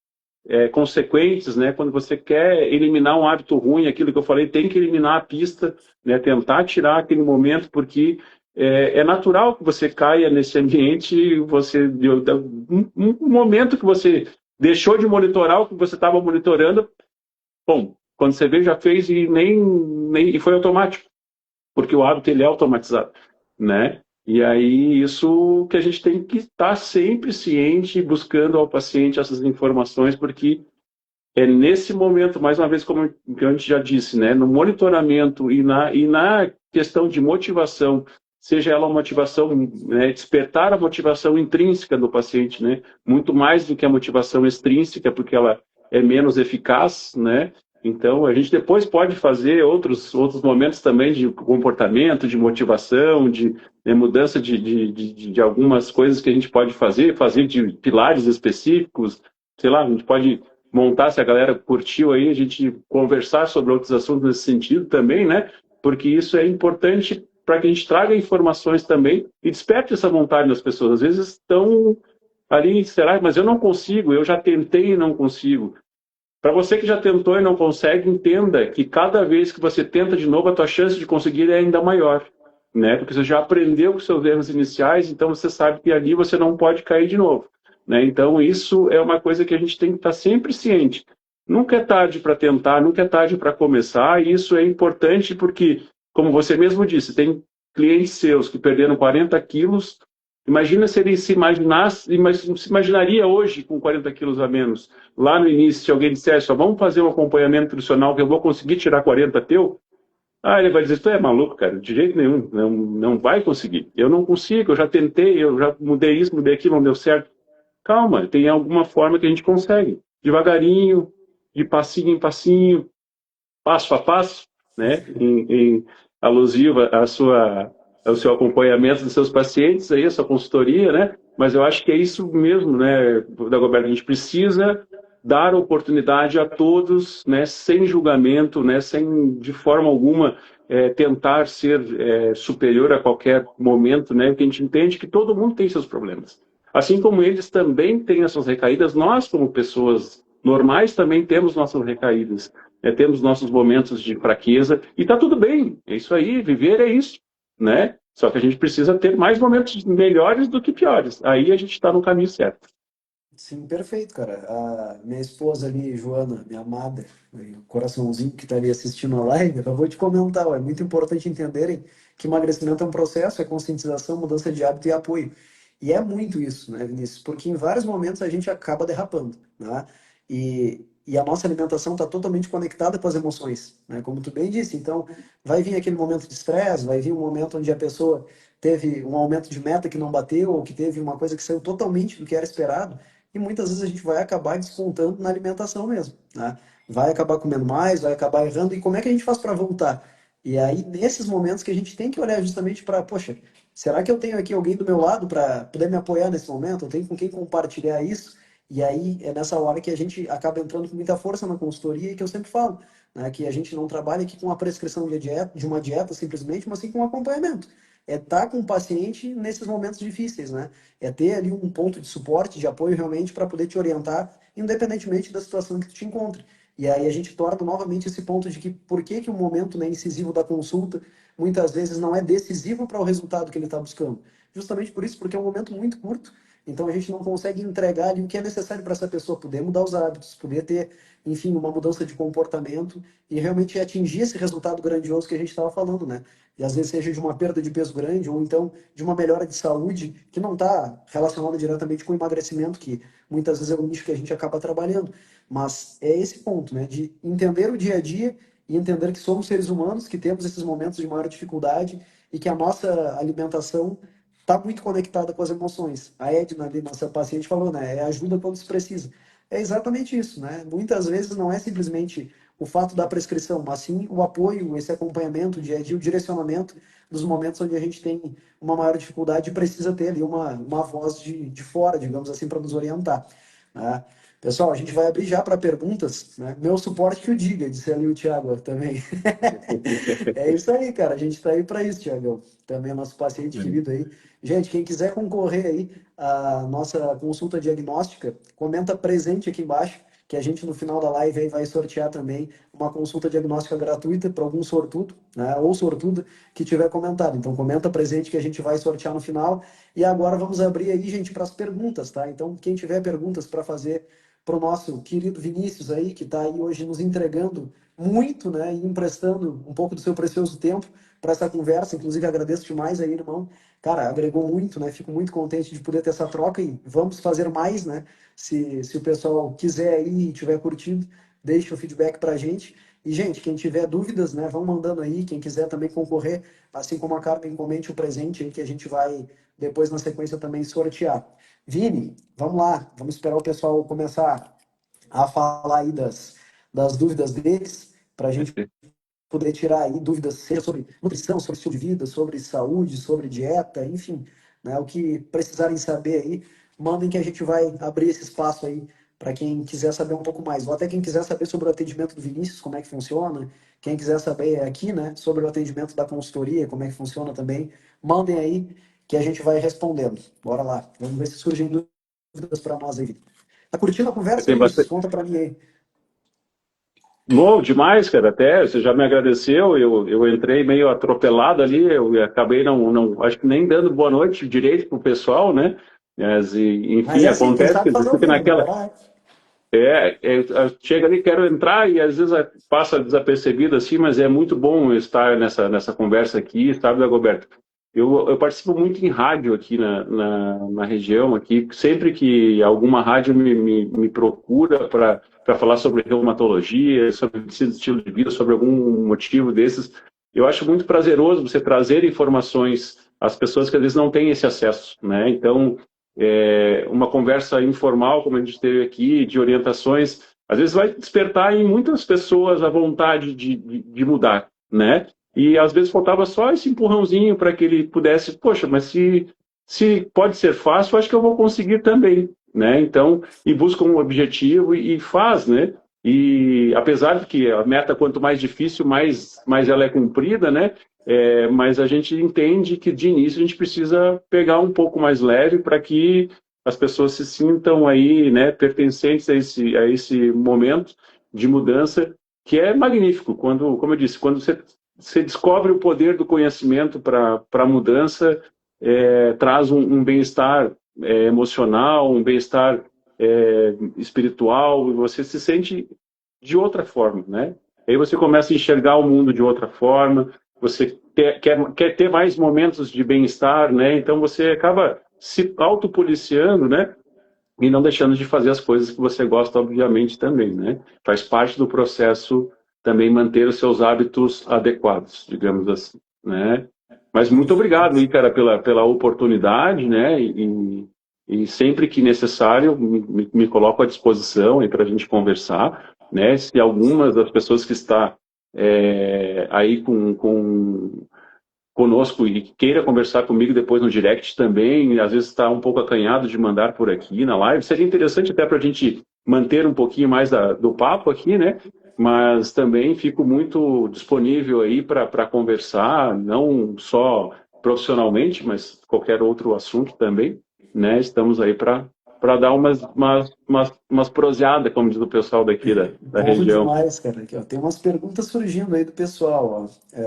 consequentes, né? Quando você quer eliminar um hábito ruim, aquilo que eu falei, tem que eliminar a pista, né? Tentar tirar aquele momento, porque é natural que você caia nesse ambiente, um momento que você deixou de monitorar o que você estava monitorando, bom, quando você vê, já fez e nem e foi automático, porque o hábito ele é automatizado, né? E aí isso que a gente tem que estar sempre ciente, buscando ao paciente essas informações, porque é nesse momento, mais uma vez, como a gente já disse, né, no monitoramento e na questão de motivação, seja ela uma motivação, né, despertar a motivação intrínseca do paciente, né, muito mais do que a motivação extrínseca, porque ela é menos eficaz, né, então a gente depois pode fazer outros momentos também de comportamento, de motivação, de mudança de algumas coisas que a gente pode fazer de pilares específicos, sei lá, a gente pode montar, se a galera curtiu aí, a gente conversar sobre outros assuntos nesse sentido também, né? Porque isso é importante para que a gente traga informações também e desperte essa vontade das pessoas. Às vezes estão ali, será, mas eu não consigo, eu já tentei e não consigo. Para você que já tentou e não consegue, entenda que cada vez que você tenta de novo, a tua chance de conseguir é ainda maior, né? Porque você já aprendeu com seus erros iniciais, então você sabe que ali você não pode cair de novo, né? Então isso é uma coisa que a gente tem que estar sempre ciente. Nunca é tarde para tentar, nunca é tarde para começar, e isso é importante porque, como você mesmo disse, tem clientes seus que perderam 40 quilos. Imagina se ele se imaginasse, se imaginaria hoje com 40 quilos a menos. Lá no início, se alguém dissesse, ó, vamos fazer um acompanhamento nutricional que eu vou conseguir tirar 40 teu, ele vai dizer, tu é maluco, cara, de jeito nenhum, não vai conseguir. Eu não consigo, eu já tentei, eu já mudei isso, mudei aquilo, não deu certo. Calma, tem alguma forma que a gente consegue. Devagarinho, de passinho em passinho, passo a passo, né, em alusiva ao seu acompanhamento dos seus pacientes, aí, a sua consultoria, né, mas eu acho que é isso mesmo, né, Dagoberto, a gente precisa dar oportunidade a todos, né, sem julgamento, né, sem, de forma alguma, tentar ser superior a qualquer momento, né, porque a gente entende que todo mundo tem seus problemas. Assim como eles também têm as suas recaídas, nós, como pessoas normais, também temos nossas recaídas. Temos nossos momentos de fraqueza e está tudo bem. É isso aí, viver é isso, né? Só que a gente precisa ter mais momentos melhores do que piores. Aí a gente está no caminho certo. Sim, perfeito, cara. A minha esposa ali, Joana, minha amada, o coraçãozinho que está ali assistindo a live, eu vou te comentar, ó, é muito importante entenderem que emagrecimento é um processo, é conscientização, mudança de hábito e apoio. E é muito isso, né, Vinícius? Porque em vários momentos a gente acaba derrapando, né? E a nossa alimentação está totalmente conectada com as emoções, né? Como tu bem disse. Então, vai vir aquele momento de estresse, vai vir um momento onde a pessoa teve um aumento de meta que não bateu, ou que teve uma coisa que saiu totalmente do que era esperado. e muitas vezes a gente vai acabar descontando na alimentação mesmo, né? Vai acabar comendo mais, vai acabar errando, e como é que a gente faz para voltar? E aí, nesses momentos que a gente tem que olhar justamente para, poxa, será que eu tenho aqui alguém do meu lado para poder me apoiar nesse momento? Eu tenho com quem compartilhar isso? E aí é nessa hora que a gente acaba entrando com muita força na consultoria, e que eu sempre falo, né, que a gente não trabalha aqui com a prescrição de, dieta, de uma dieta simplesmente, mas sim com um acompanhamento. É estar com o paciente nesses momentos difíceis, né? É ter ali um ponto de suporte, de apoio realmente para poder te orientar, independentemente da situação que tu te encontre. E aí a gente torna novamente esse ponto de que por que, que o momento, né, incisivo da consulta muitas vezes não é decisivo para o resultado que ele está buscando. Justamente por isso, porque é um momento muito curto, então a gente não consegue entregar ali o que é necessário para essa pessoa poder mudar os hábitos, poder ter, enfim, uma mudança de comportamento e realmente atingir esse resultado grandioso que a gente estava falando, né? E às vezes seja de uma perda de peso grande ou então de uma melhora de saúde que não está relacionada diretamente com o emagrecimento, que muitas vezes é o nicho que a gente acaba trabalhando. Mas é esse ponto, né? De entender o dia a dia e entender que somos seres humanos, que temos esses momentos de maior dificuldade e que a nossa alimentação está muito conectada com as emoções. A Edna, ali, nossa paciente, falou, né? É ajuda quando se precisa. É exatamente isso, né? Muitas vezes não é simplesmente o fato da prescrição, mas sim o apoio, esse acompanhamento, dia a dia, o direcionamento dos momentos onde a gente tem uma maior dificuldade e precisa ter ali uma voz de fora, digamos assim, para nos orientar, né? Pessoal, a gente vai abrir já para perguntas, né? Meu suporte que o diga, disse ali o Thiago também. É isso aí, cara. A gente está aí para isso, Thiago. Também é nosso paciente querido aí. Gente, quem quiser concorrer aí à nossa consulta diagnóstica, comenta presente aqui embaixo, que a gente no final da live aí vai sortear também uma consulta diagnóstica gratuita para algum sortudo, né? Ou sortuda que tiver comentado. Então comenta presente que a gente vai sortear no final. E agora vamos abrir aí, gente, para as perguntas, tá? Então quem tiver perguntas para fazer para o nosso querido Vinícius aí, que está aí hoje nos entregando muito, né, e emprestando um pouco do seu precioso tempo para essa conversa. Inclusive, agradeço demais aí, irmão. Cara, agregou muito, né? Fico muito contente de poder ter essa troca e vamos fazer mais, né? Se o pessoal quiser aí e tiver curtido, deixe o feedback para a gente. E, gente, quem tiver dúvidas, né, vão mandando aí. Quem quiser também concorrer, assim como a Carmen, comente o presente aí que a gente vai depois na sequência também sortear. Vini, vamos lá, vamos esperar o pessoal começar a falar aí das dúvidas deles, para a gente poder tirar aí dúvidas, seja sobre nutrição, sobre estilo de vida, sobre saúde, sobre dieta, enfim, né, o que precisarem saber aí, mandem que a gente vai abrir esse espaço aí para quem quiser saber um pouco mais, ou até quem quiser saber sobre o atendimento do Vinícius, como é que funciona, quem quiser saber aqui, né, sobre o atendimento da consultoria, como é que funciona também, mandem aí que a gente vai respondendo. Bora lá, vamos ver se surgem dúvidas para nós aí. Tá curtindo a conversa, Tem Vinícius? bastante. Conta para mim aí. Bom, demais, cara. Até você já me agradeceu. Eu entrei meio atropelado ali. Eu acabei não, acho que nem dando boa noite direito pro pessoal, né? Mas Enfim, é assim, quem acontece sabe que faz ao fica vivo, né? naquela. Bora lá. Chega ali, quero entrar e às vezes passa desapercebido assim, mas é muito bom estar nessa conversa aqui, sabe, Dagoberto? Eu participo muito em rádio aqui na região, aqui. Sempre que alguma rádio me procura para falar sobre reumatologia, sobre estilo de vida, sobre algum motivo desses, eu acho muito prazeroso você trazer informações às pessoas que às vezes não têm esse acesso, né? Então, uma conversa informal, como a gente teve aqui, de orientações, às vezes vai despertar em muitas pessoas a vontade de mudar, né? E às vezes faltava só esse empurrãozinho para que ele pudesse, poxa, mas se pode ser fácil, acho que eu vou conseguir também, né? Então, e busca um objetivo e faz, né? E apesar de que a meta, quanto mais difícil, mais ela é cumprida, né? Mas a gente entende que de início a gente precisa pegar um pouco mais leve para que as pessoas se sintam aí, né, pertencentes a esse momento de mudança que é magnífico. Quando, como eu disse, quando você descobre o poder do conhecimento para a mudança, traz um bem-estar emocional, um bem-estar espiritual, e você se sente de outra forma, né? Aí você começa a enxergar o mundo de outra forma, você quer ter mais momentos de bem-estar, né? Então você acaba se autopoliciando, né? E não deixando de fazer as coisas que você gosta, obviamente, também, né? Faz parte do processo também manter os seus hábitos adequados, digamos assim, né? Mas muito obrigado, Perfeito. Ícara, pela oportunidade, né? e sempre que necessário me coloco à disposição para a gente conversar, né? Se algumas das pessoas que está aí conosco e queira conversar comigo depois no direct também, às vezes está um pouco acanhado de mandar por aqui na live, seria interessante até para a gente manter um pouquinho mais do papo aqui, né? Mas também fico muito disponível aí para conversar, não só profissionalmente, mas qualquer outro assunto também, né? Estamos aí para dar umas proseadas, como diz o pessoal daqui da Bom região. demais, cara. Aqui, ó, tem umas perguntas surgindo aí do pessoal, ó.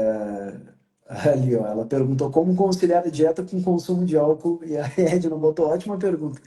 Ali, ó, ela perguntou como conciliar a dieta com o consumo de álcool e a Edna botou ótima pergunta.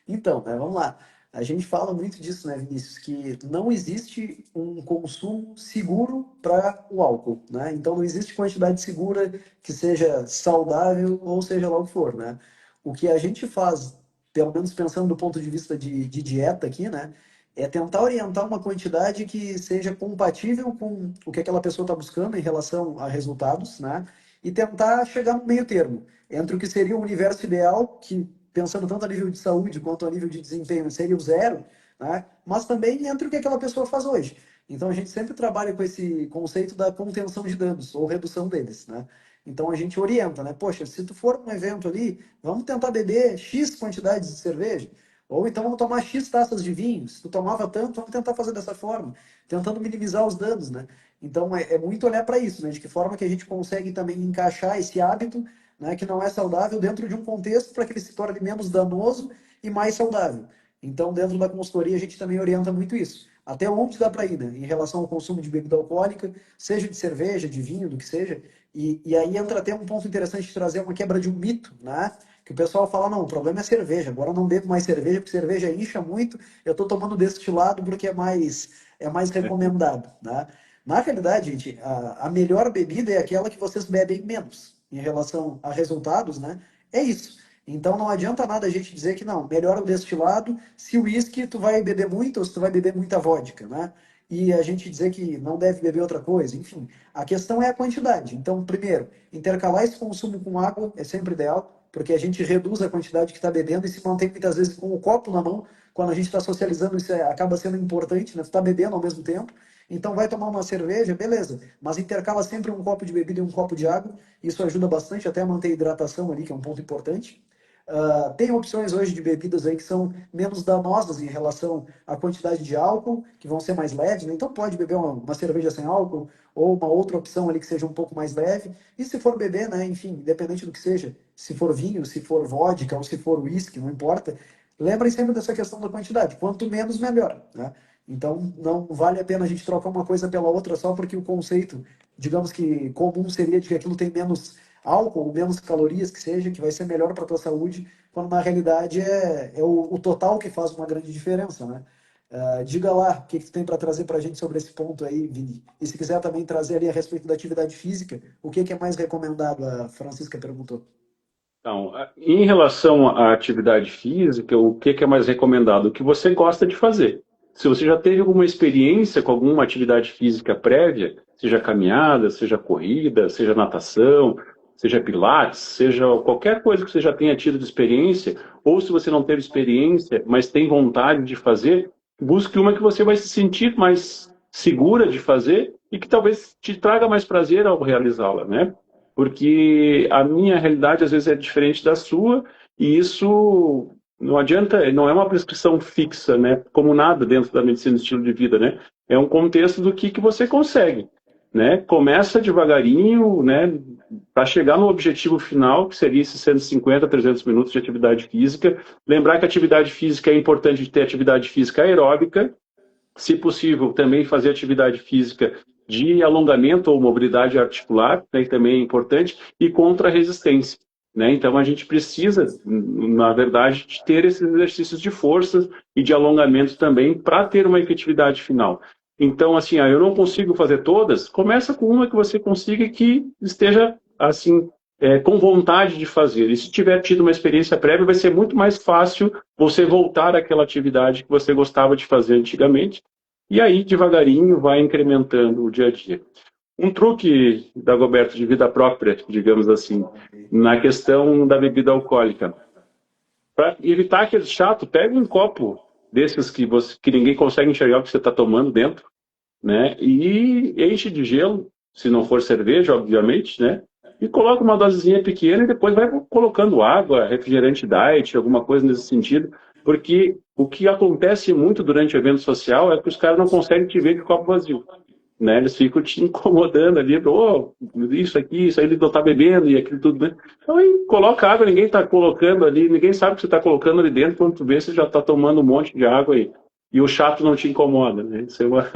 Então, né, vamos lá. A gente fala muito disso, né, Vinícius, que não existe um consumo seguro para o álcool, né? Então não existe quantidade segura que seja saudável ou seja lá o que for, né? O que a gente faz, pelo menos pensando do ponto de vista de dieta aqui, né, é tentar orientar uma quantidade que seja compatível com o que aquela pessoa está buscando em relação a resultados, né? E tentar chegar no meio termo entre o que seria o universo ideal, que pensando tanto a nível de saúde quanto a nível de desempenho, seria o zero, né? Mas também entre o que aquela pessoa faz hoje. Então a gente sempre trabalha com esse conceito da contenção de danos ou redução deles, né? Então a gente orienta, né? Poxa, se tu for num evento ali, vamos tentar beber X quantidades de cerveja, ou então vamos tomar X taças de vinho. Se tu tomava tanto, vamos tentar fazer dessa forma, tentando minimizar os danos, né? Então é muito olhar para isso, né? De que forma que a gente consegue também encaixar esse hábito, né, que não é saudável dentro de um contexto para que ele se torne menos danoso e mais saudável. Então, dentro da consultoria, a gente também orienta muito isso. Até onde dá para ir, né, em relação ao consumo de bebida alcoólica, seja de cerveja, de vinho, do que seja. E aí entra até um ponto interessante de trazer uma quebra de um mito, né? Que o pessoal fala, não, o problema é cerveja, agora eu não bebo mais cerveja, porque cerveja incha muito, eu estou tomando destilado porque é mais recomendado, né? Na realidade, gente, a melhor bebida é aquela que vocês bebem menos em relação a resultados, né? É isso. Então não adianta nada a gente dizer que não, melhora o destilado se o uísque tu vai beber muito ou se tu vai beber muita vodka, né? E a gente dizer que não deve beber outra coisa, enfim. A questão é a quantidade. Então, primeiro, intercalar esse consumo com água é sempre ideal, porque a gente reduz a quantidade que está bebendo e se mantém muitas vezes com o copo na mão. Quando a gente está socializando, isso acaba sendo importante, né? Tu está bebendo ao mesmo tempo. Então vai tomar uma cerveja, beleza. Mas intercala sempre um copo de bebida e um copo de água. Isso ajuda bastante até a manter a hidratação ali, que é um ponto importante. Tem opções hoje de bebidas aí que são menos danosas em relação à quantidade de álcool, que vão ser mais leves, né? Então pode beber uma cerveja sem álcool, ou uma outra opção ali que seja um pouco mais leve. E se for beber, né, enfim, independente do que seja, se for vinho, se for vodka ou se for whisky, não importa, lembrem sempre dessa questão da quantidade. Quanto menos, melhor, né? Então, não vale a pena a gente trocar uma coisa pela outra só porque o conceito, digamos que comum seria de que aquilo tem menos álcool, menos calorias que seja, que vai ser melhor para a tua saúde, quando na realidade é o total que faz uma grande diferença, né? Diga lá o que tu tem para trazer para a gente sobre esse ponto aí, Vini. E se quiser também trazer ali a respeito da atividade física, o que é mais recomendado? A Francisca perguntou. Então, em relação à atividade física, o que é mais recomendado? O que você gosta de fazer. Se você já teve alguma experiência com alguma atividade física prévia, seja caminhada, seja corrida, seja natação, seja pilates, seja qualquer coisa que você já tenha tido de experiência, ou se você não teve experiência, mas tem vontade de fazer, busque uma que você vai se sentir mais segura de fazer e que talvez te traga mais prazer ao realizá-la, né? Porque a minha realidade às vezes é diferente da sua, e isso não adianta, não é uma prescrição fixa, né? Como nada dentro da medicina do estilo de vida, né? É um contexto do que você consegue, né? Começa devagarinho, né? Para chegar no objetivo final, que seria esses 150, 300 minutos de atividade física. Lembrar que a atividade física é importante ter atividade física aeróbica, se possível, também fazer atividade física de alongamento ou mobilidade articular, né, que também é importante, e contra a resistência. Né? Então, a gente precisa, na verdade, de ter esses exercícios de força e de alongamento também para ter uma efetividade final. Então, assim, eu não consigo fazer todas, começa com uma que você consiga e que esteja, assim, com vontade de fazer. E se tiver tido uma experiência prévia, vai ser muito mais fácil você voltar àquela atividade que você gostava de fazer antigamente, e aí, devagarinho, vai incrementando o dia a dia. Um truque, Dagoberto, de vida própria, digamos assim, na questão da bebida alcoólica. Para evitar aquele chato, pega um copo desses que ninguém consegue enxergar o que você está tomando dentro, né? E enche de gelo, se não for cerveja, obviamente, né? E coloca uma dosezinha pequena e depois vai colocando água, refrigerante diet, alguma coisa nesse sentido, porque o que acontece muito durante o evento social é que os caras não conseguem te ver de copo vazio, né? Eles ficam te incomodando ali, oh, isso aqui, isso aí ele não tá bebendo e aquilo tudo, né? Então aí coloca água, ninguém tá colocando ali, ninguém sabe o que você tá colocando ali dentro, quando tu vê, você já tá tomando um monte de água aí. E o chato não te incomoda, né? Isso é uma...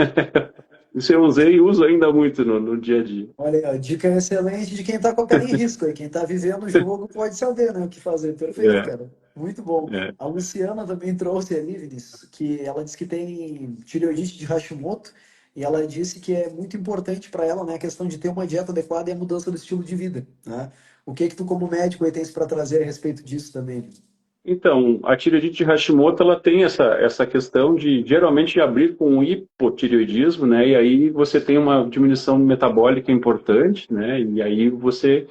Isso eu usei e uso ainda muito no dia a dia. Olha, a dica é excelente de quem está com a pele em risco. E quem está vivendo o jogo pode saber, né, o que fazer. Perfeito, É, cara. Muito bom. é. A Luciana também trouxe ali, Vinícius, que ela disse que tem tireoidite de Hashimoto e ela disse que é muito importante para ela, né, a questão de ter uma dieta adequada e a mudança do estilo de vida, né? O que que tu, como médico, aí tens para trazer a respeito disso também? Então, a tireoidite de Hashimoto, ela tem essa questão de geralmente abrir com um hipotireoidismo, né? E aí você tem uma diminuição metabólica importante, né? E aí você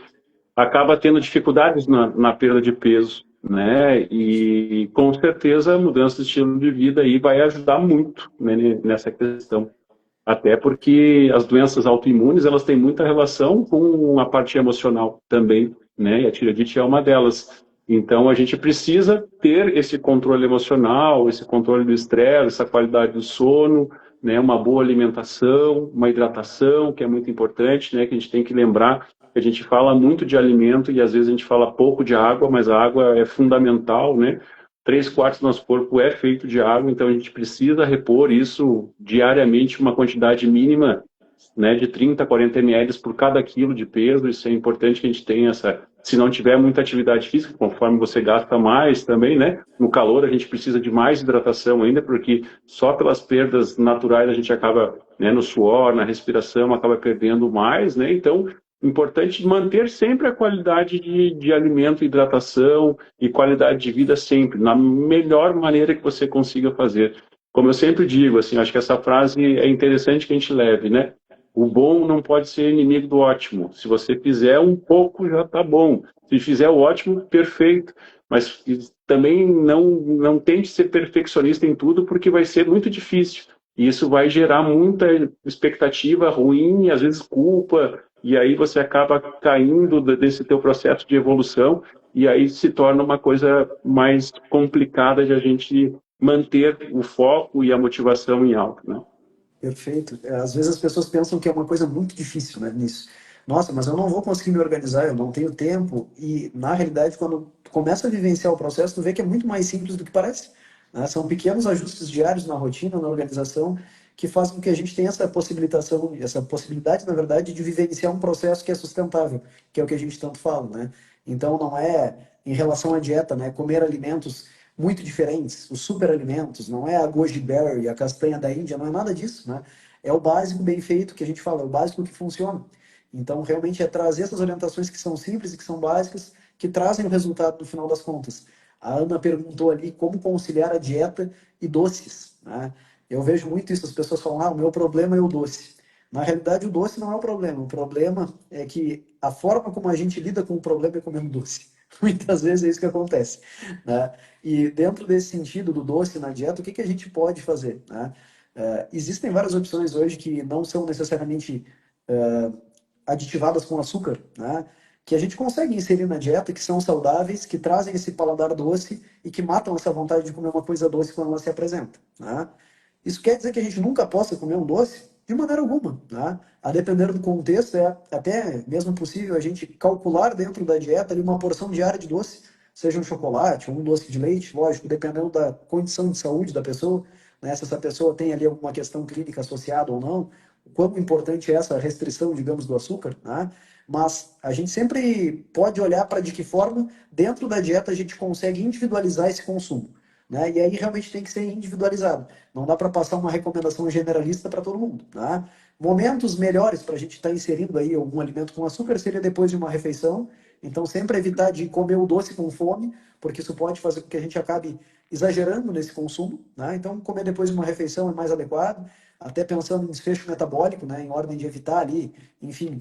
acaba tendo dificuldades na perda de peso, né? E com certeza a mudança de estilo de vida aí vai ajudar muito, né, nessa questão. Até porque as doenças autoimunes, elas têm muita relação com a parte emocional também, né? E a tireoidite é uma delas. Então, a gente precisa ter esse controle emocional, esse controle do estresse, essa qualidade do sono, né? Uma boa alimentação, uma hidratação, que é muito importante, né? Que a gente tem que lembrar que a gente fala muito de alimento e às vezes a gente fala pouco de água, mas a água é fundamental, né? 3/4 do nosso corpo é feito de água, então a gente precisa repor isso diariamente, uma quantidade mínima, né, de 30 a 40 ml por cada quilo de peso. Isso é importante que a gente tenha essa. Se não tiver muita atividade física, conforme você gasta mais também, né? No calor a gente precisa de mais hidratação ainda, porque só pelas perdas naturais a gente acaba, né, no suor, na respiração, acaba perdendo mais, né? Então, importante manter sempre a qualidade de alimento, hidratação e qualidade de vida sempre, na melhor maneira que você consiga fazer. Como eu sempre digo, assim, acho que essa frase é interessante que a gente leve, né? O bom não pode ser inimigo do ótimo. Se você fizer um pouco, já está bom. Se fizer o ótimo, perfeito. Mas também não tente ser perfeccionista em tudo, porque vai ser muito difícil. E isso vai gerar muita expectativa ruim, e às vezes culpa, e aí você acaba caindo desse teu processo de evolução, e aí se torna uma coisa mais complicada de a gente manter o foco e a motivação em alta, né? Perfeito. Às vezes as pessoas pensam que é uma coisa muito difícil, né, nisso. Nossa, mas eu não vou conseguir me organizar, eu não tenho tempo. E, na realidade, quando tu começa a vivenciar o processo, tu vê que é muito mais simples do que parece, né? São pequenos ajustes diários na rotina, na organização, que fazem com que a gente tenha essa possibilitação, essa possibilidade, na verdade, de vivenciar um processo que é sustentável, que é o que a gente tanto fala, né? Então, não é em relação à dieta, né? Comer alimentos muito diferentes, os superalimentos, não é a goji berry, a castanha da Índia, não é nada disso, né? É o básico bem feito que a gente fala, é o básico que funciona. Então, realmente é trazer essas orientações que são simples e que são básicas, que trazem o resultado no final das contas. A Ana perguntou ali como conciliar a dieta e doces, né? Eu vejo muito isso, as pessoas falam, o meu problema é o doce. Na realidade, o doce não é o problema é que a forma como a gente lida com o problema é comendo doce. Muitas vezes é isso que acontece, né? E dentro desse sentido do doce na dieta, o que que a gente pode fazer, né? Existem várias opções hoje que não são necessariamente aditivadas com açúcar, né? Que a gente consegue inserir na dieta, que são saudáveis, que trazem esse paladar doce e que matam essa vontade de comer uma coisa doce quando ela se apresenta, né? Isso quer dizer que a gente nunca possa comer um doce? De maneira alguma, né? A depender do contexto, é até mesmo possível a gente calcular dentro da dieta ali uma porção diária de doce, seja um chocolate ou um doce de leite, lógico, dependendo da condição de saúde da pessoa, né? Se essa pessoa tem ali alguma questão clínica associada ou não, o quão importante é essa restrição, digamos, do açúcar, né? Mas a gente sempre pode olhar para de que forma, dentro da dieta, a gente consegue individualizar esse consumo, né? E aí realmente tem que ser individualizado. Não dá para passar uma recomendação generalista para todo mundo, né? Momentos melhores para a gente estar inserindo aí algum alimento com açúcar seria depois de uma refeição. Então, sempre evitar de comer o doce com fome, porque isso pode fazer com que a gente acabe exagerando nesse consumo, né? Então, comer depois de uma refeição é mais adequado, até pensando em desfecho metabólico, né? Em ordem de evitar ali, enfim,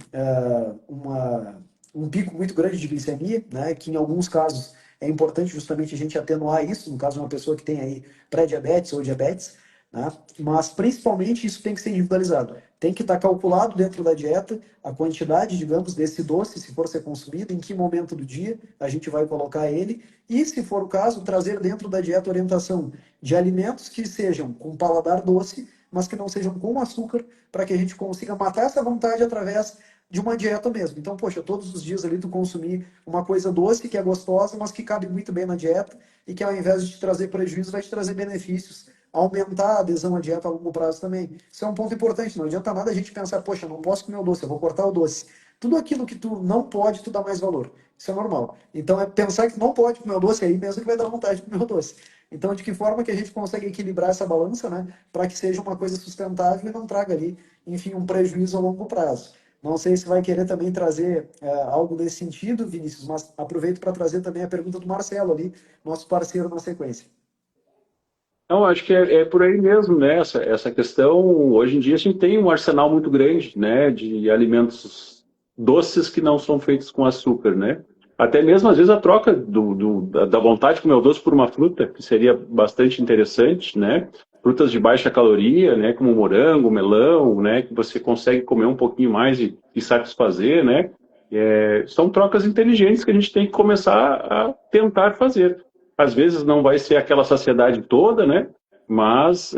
um pico muito grande de glicemia, né? Que em alguns casos é importante justamente a gente atenuar isso, no caso de uma pessoa que tem aí pré-diabetes ou diabetes, né? Mas principalmente isso tem que ser individualizado. Tem que estar calculado dentro da dieta a quantidade, digamos, desse doce, se for ser consumido, em que momento do dia a gente vai colocar ele, e, se for o caso, trazer dentro da dieta orientação de alimentos que sejam com paladar doce, mas que não sejam com açúcar, para que a gente consiga matar essa vontade através de uma dieta mesmo. Então, poxa, todos os dias ali tu consumir uma coisa doce, que é gostosa, mas que cabe muito bem na dieta, e que ao invés de te trazer prejuízo, vai te trazer benefícios, aumentar a adesão à dieta a longo prazo também. Isso é um ponto importante. Não adianta nada a gente pensar, poxa, não posso comer o doce, eu vou cortar o doce. Tudo aquilo que tu não pode, tu dá mais valor. Isso é normal. Então, é pensar que tu não pode comer o doce, aí mesmo que vai dar vontade de comer o doce. Então, de que forma que a gente consegue equilibrar essa balança, né, para que seja uma coisa sustentável e não traga ali, enfim, um prejuízo a longo prazo. Não sei se vai querer também trazer algo nesse sentido, Vinícius, mas aproveito para trazer também a pergunta do Marcelo ali, nosso parceiro na sequência. Não, acho que é por aí mesmo, né? Essa questão, hoje em dia a gente tem um arsenal muito grande, né, de alimentos doces que não são feitos com açúcar, né? Até mesmo, às vezes, a troca da vontade de comer o doce por uma fruta, que seria bastante interessante, né? Frutas de baixa caloria, né, como morango, melão, né, que você consegue comer um pouquinho mais e satisfazer, né? São trocas inteligentes que a gente tem que começar a tentar fazer. Às vezes não vai ser aquela saciedade toda, né? Mas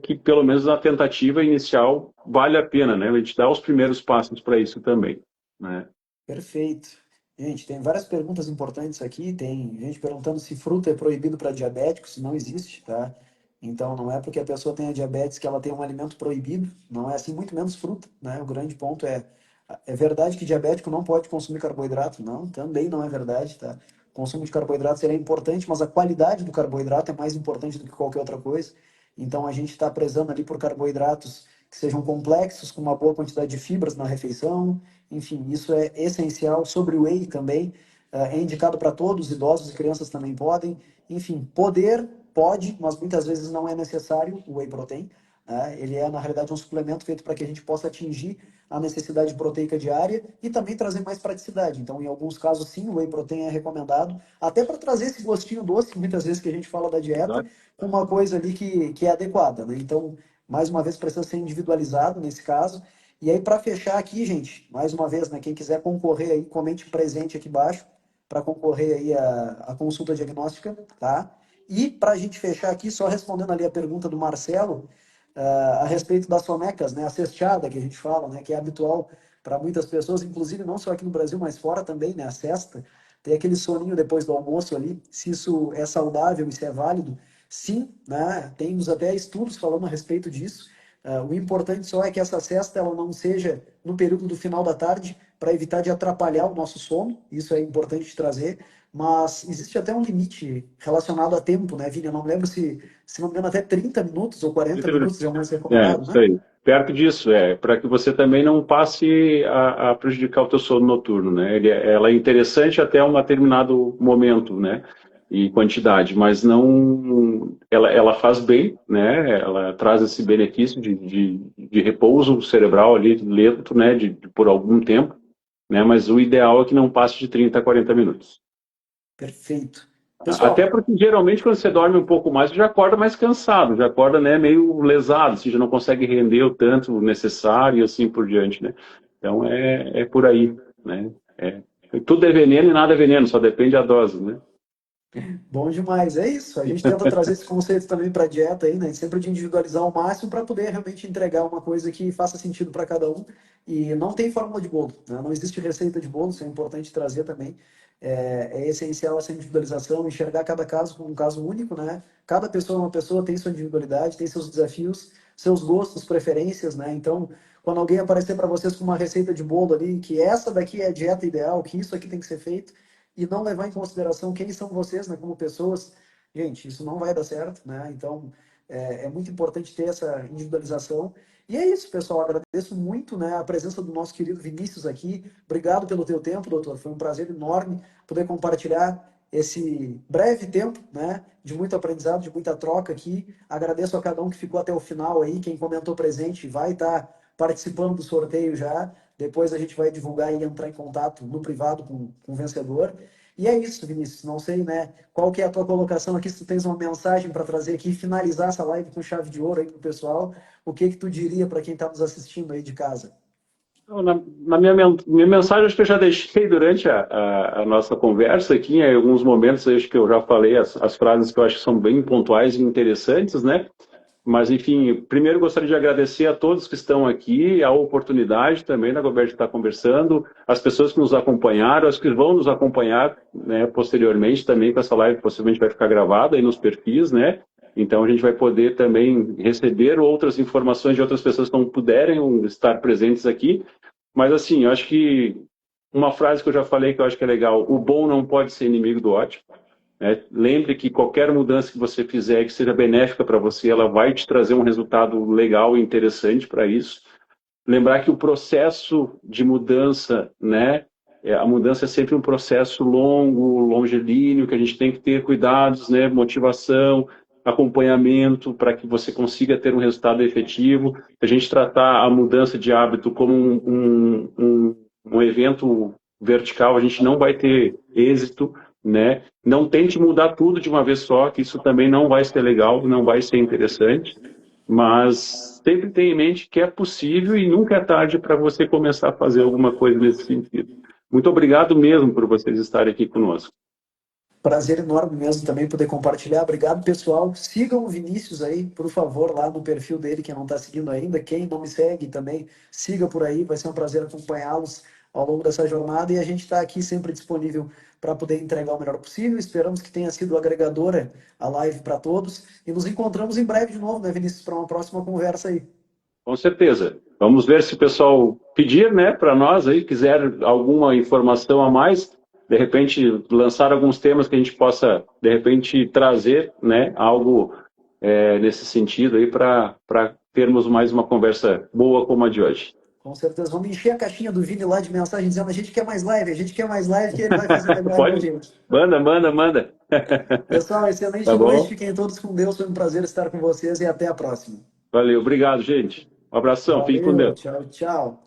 que pelo menos na tentativa inicial vale a pena, né? A gente dá os primeiros passos para isso também, né? Perfeito. Gente, tem várias perguntas importantes aqui. Tem gente perguntando se fruta é proibido para diabéticos. Não existe, tá? Então, não é porque a pessoa tenha diabetes que ela tem um alimento proibido. Não é assim, muito menos fruta, né? O grande ponto é verdade que diabético não pode consumir carboidrato? Não, também não é verdade, tá? O consumo de carboidrato seria importante, mas a qualidade do carboidrato é mais importante do que qualquer outra coisa. Então, a gente está prezando ali por carboidratos que sejam complexos, com uma boa quantidade de fibras na refeição. Enfim, isso é essencial. Sobre o whey também, é indicado para todos, idosos e crianças também podem. Enfim, poder, pode, mas muitas vezes não é necessário o whey protein. Né? Ele é, na realidade, um suplemento feito para que a gente possa atingir a necessidade proteica diária e também trazer mais praticidade. Então, em alguns casos, sim, o whey protein é recomendado, até para trazer esse gostinho doce, muitas vezes que a gente fala da dieta, com uma coisa ali que é adequada. Né? Então, mais uma vez, precisa ser individualizado nesse caso. E aí, para fechar aqui, gente, mais uma vez, né, quem quiser concorrer aí, comente presente aqui embaixo para concorrer aí a consulta diagnóstica, tá? E para a gente fechar aqui, só respondendo ali a pergunta do Marcelo, a respeito das sonecas, né, a cesteada que a gente fala, né, que é habitual para muitas pessoas, inclusive não só aqui no Brasil, mas fora também, né, a cesta, tem aquele soninho depois do almoço ali, se isso é saudável e se é válido, sim, né, temos até estudos falando a respeito disso. O importante só é que essa cesta ela não seja no período do final da tarde, para evitar de atrapalhar o nosso sono, isso é importante trazer, mas existe até um limite relacionado a tempo, né, Vini? Eu não lembro se não me engano, até 30 minutos ou 40 minutos é o mais recomendado, Isso né? aí. Perto disso, para que você também não passe a prejudicar o teu sono noturno, né? Ela é interessante até um determinado momento, né? E quantidade, mas não, ela faz bem, né? Ela traz esse benefício de repouso cerebral ali lento, né? Por algum tempo, né? Mas o ideal é que não passe de 30 a 40 minutos. Perfeito. Até Pessoal, porque geralmente quando você dorme um pouco mais, você já acorda mais cansado, já acorda, né, meio lesado, você já não consegue render o tanto necessário e assim por diante, né? Então é por aí, né? É, tudo é veneno e nada é veneno, só depende da dose, né? bom demais. É isso. A gente tenta trazer esse conceito também para a dieta aí, né? Sempre de individualizar ao máximo para poder realmente entregar uma coisa que faça sentido para cada um. E não tem fórmula de bolo, né? Não existe receita de bolo, isso é importante trazer também. É essencial essa individualização, enxergar cada caso como um caso único, né? Cada pessoa é uma pessoa, tem sua individualidade, tem seus desafios, seus gostos, preferências, né? Então, quando alguém aparecer para vocês com uma receita de bolo ali, que essa daqui é a dieta ideal, que isso aqui tem que ser feito, e não levar em consideração quem são vocês, né, como pessoas, gente, isso não vai dar certo, né? Então, é muito importante ter essa individualização. E é isso, pessoal. Agradeço muito, né, a presença do nosso querido Vinícius aqui. Obrigado pelo teu tempo, doutor. Foi um prazer enorme poder compartilhar esse breve tempo, né, de muito aprendizado, de muita troca aqui. Agradeço a cada um que ficou até o final aí. Quem comentou presente vai estar participando do sorteio já. Depois a gente vai divulgar e entrar em contato no privado com o vencedor. E é isso, Vinícius. Não sei, né? Qual que é a tua colocação aqui? Se tu tens uma mensagem para trazer aqui, finalizar essa live com chave de ouro aí pro pessoal, o que que tu diria para quem está nos assistindo aí de casa? Então, na minha mensagem, acho que eu já deixei durante a nossa conversa aqui, em alguns momentos, acho que eu já falei as frases que eu acho que são bem pontuais e interessantes, né? Mas, enfim, primeiro gostaria de agradecer a todos que estão aqui, a oportunidade também da Gobert de estar conversando, as pessoas que nos acompanharam, as que vão nos acompanhar, né, posteriormente também, com essa live possivelmente vai ficar gravada aí nos perfis, né? Então a gente vai poder também receber outras informações de outras pessoas que não puderem estar presentes aqui. Mas, assim, eu acho que uma frase que eu já falei que eu acho que é legal: o bom não pode ser inimigo do ótimo. Né? Lembre que qualquer mudança que você fizer que seja benéfica para você, ela vai te trazer um resultado legal e interessante para isso. Lembrar que o processo de mudança, né, a mudança é sempre um processo longo, longilíneo, que a gente tem que ter cuidados, né, motivação, acompanhamento para que você consiga ter um resultado efetivo. A gente tratar a mudança de hábito como um evento vertical, a gente não vai ter êxito, né? Não tente mudar tudo de uma vez só, que isso também não vai ser legal, não vai ser interessante, mas sempre tenha em mente que é possível e nunca é tarde para você começar a fazer alguma coisa nesse sentido. Muito obrigado mesmo por vocês estarem aqui conosco. Prazer enorme mesmo também poder compartilhar. Obrigado, pessoal. Sigam o Vinícius aí, por favor, lá no perfil dele, quem não está seguindo ainda. Quem não me segue também, siga por aí. Vai ser um prazer acompanhá-los ao longo dessa jornada. E a gente está aqui sempre disponível para poder entregar o melhor possível. Esperamos que tenha sido agregadora a live para todos. E nos encontramos em breve de novo, né, Vinícius, para uma próxima conversa aí. Com certeza. Vamos ver se o pessoal pedir, né, para nós aí, quiser alguma informação a mais, de repente lançar alguns temas que a gente possa, de repente, trazer, né, algo nesse sentido aí para termos mais uma conversa boa como a de hoje. Com certeza. Vamos encher a caixinha do Vini lá de mensagem dizendo a gente quer mais live, a gente quer mais live, que ele vai fazer mais live com a Pode? gente. Manda, manda, manda. Pessoal, excelente Tá noite. bom? Fiquem todos com Deus. Foi um prazer estar com vocês e até a próxima. Valeu, obrigado, gente. Um abração, fique com Valeu, Deus. tchau, tchau.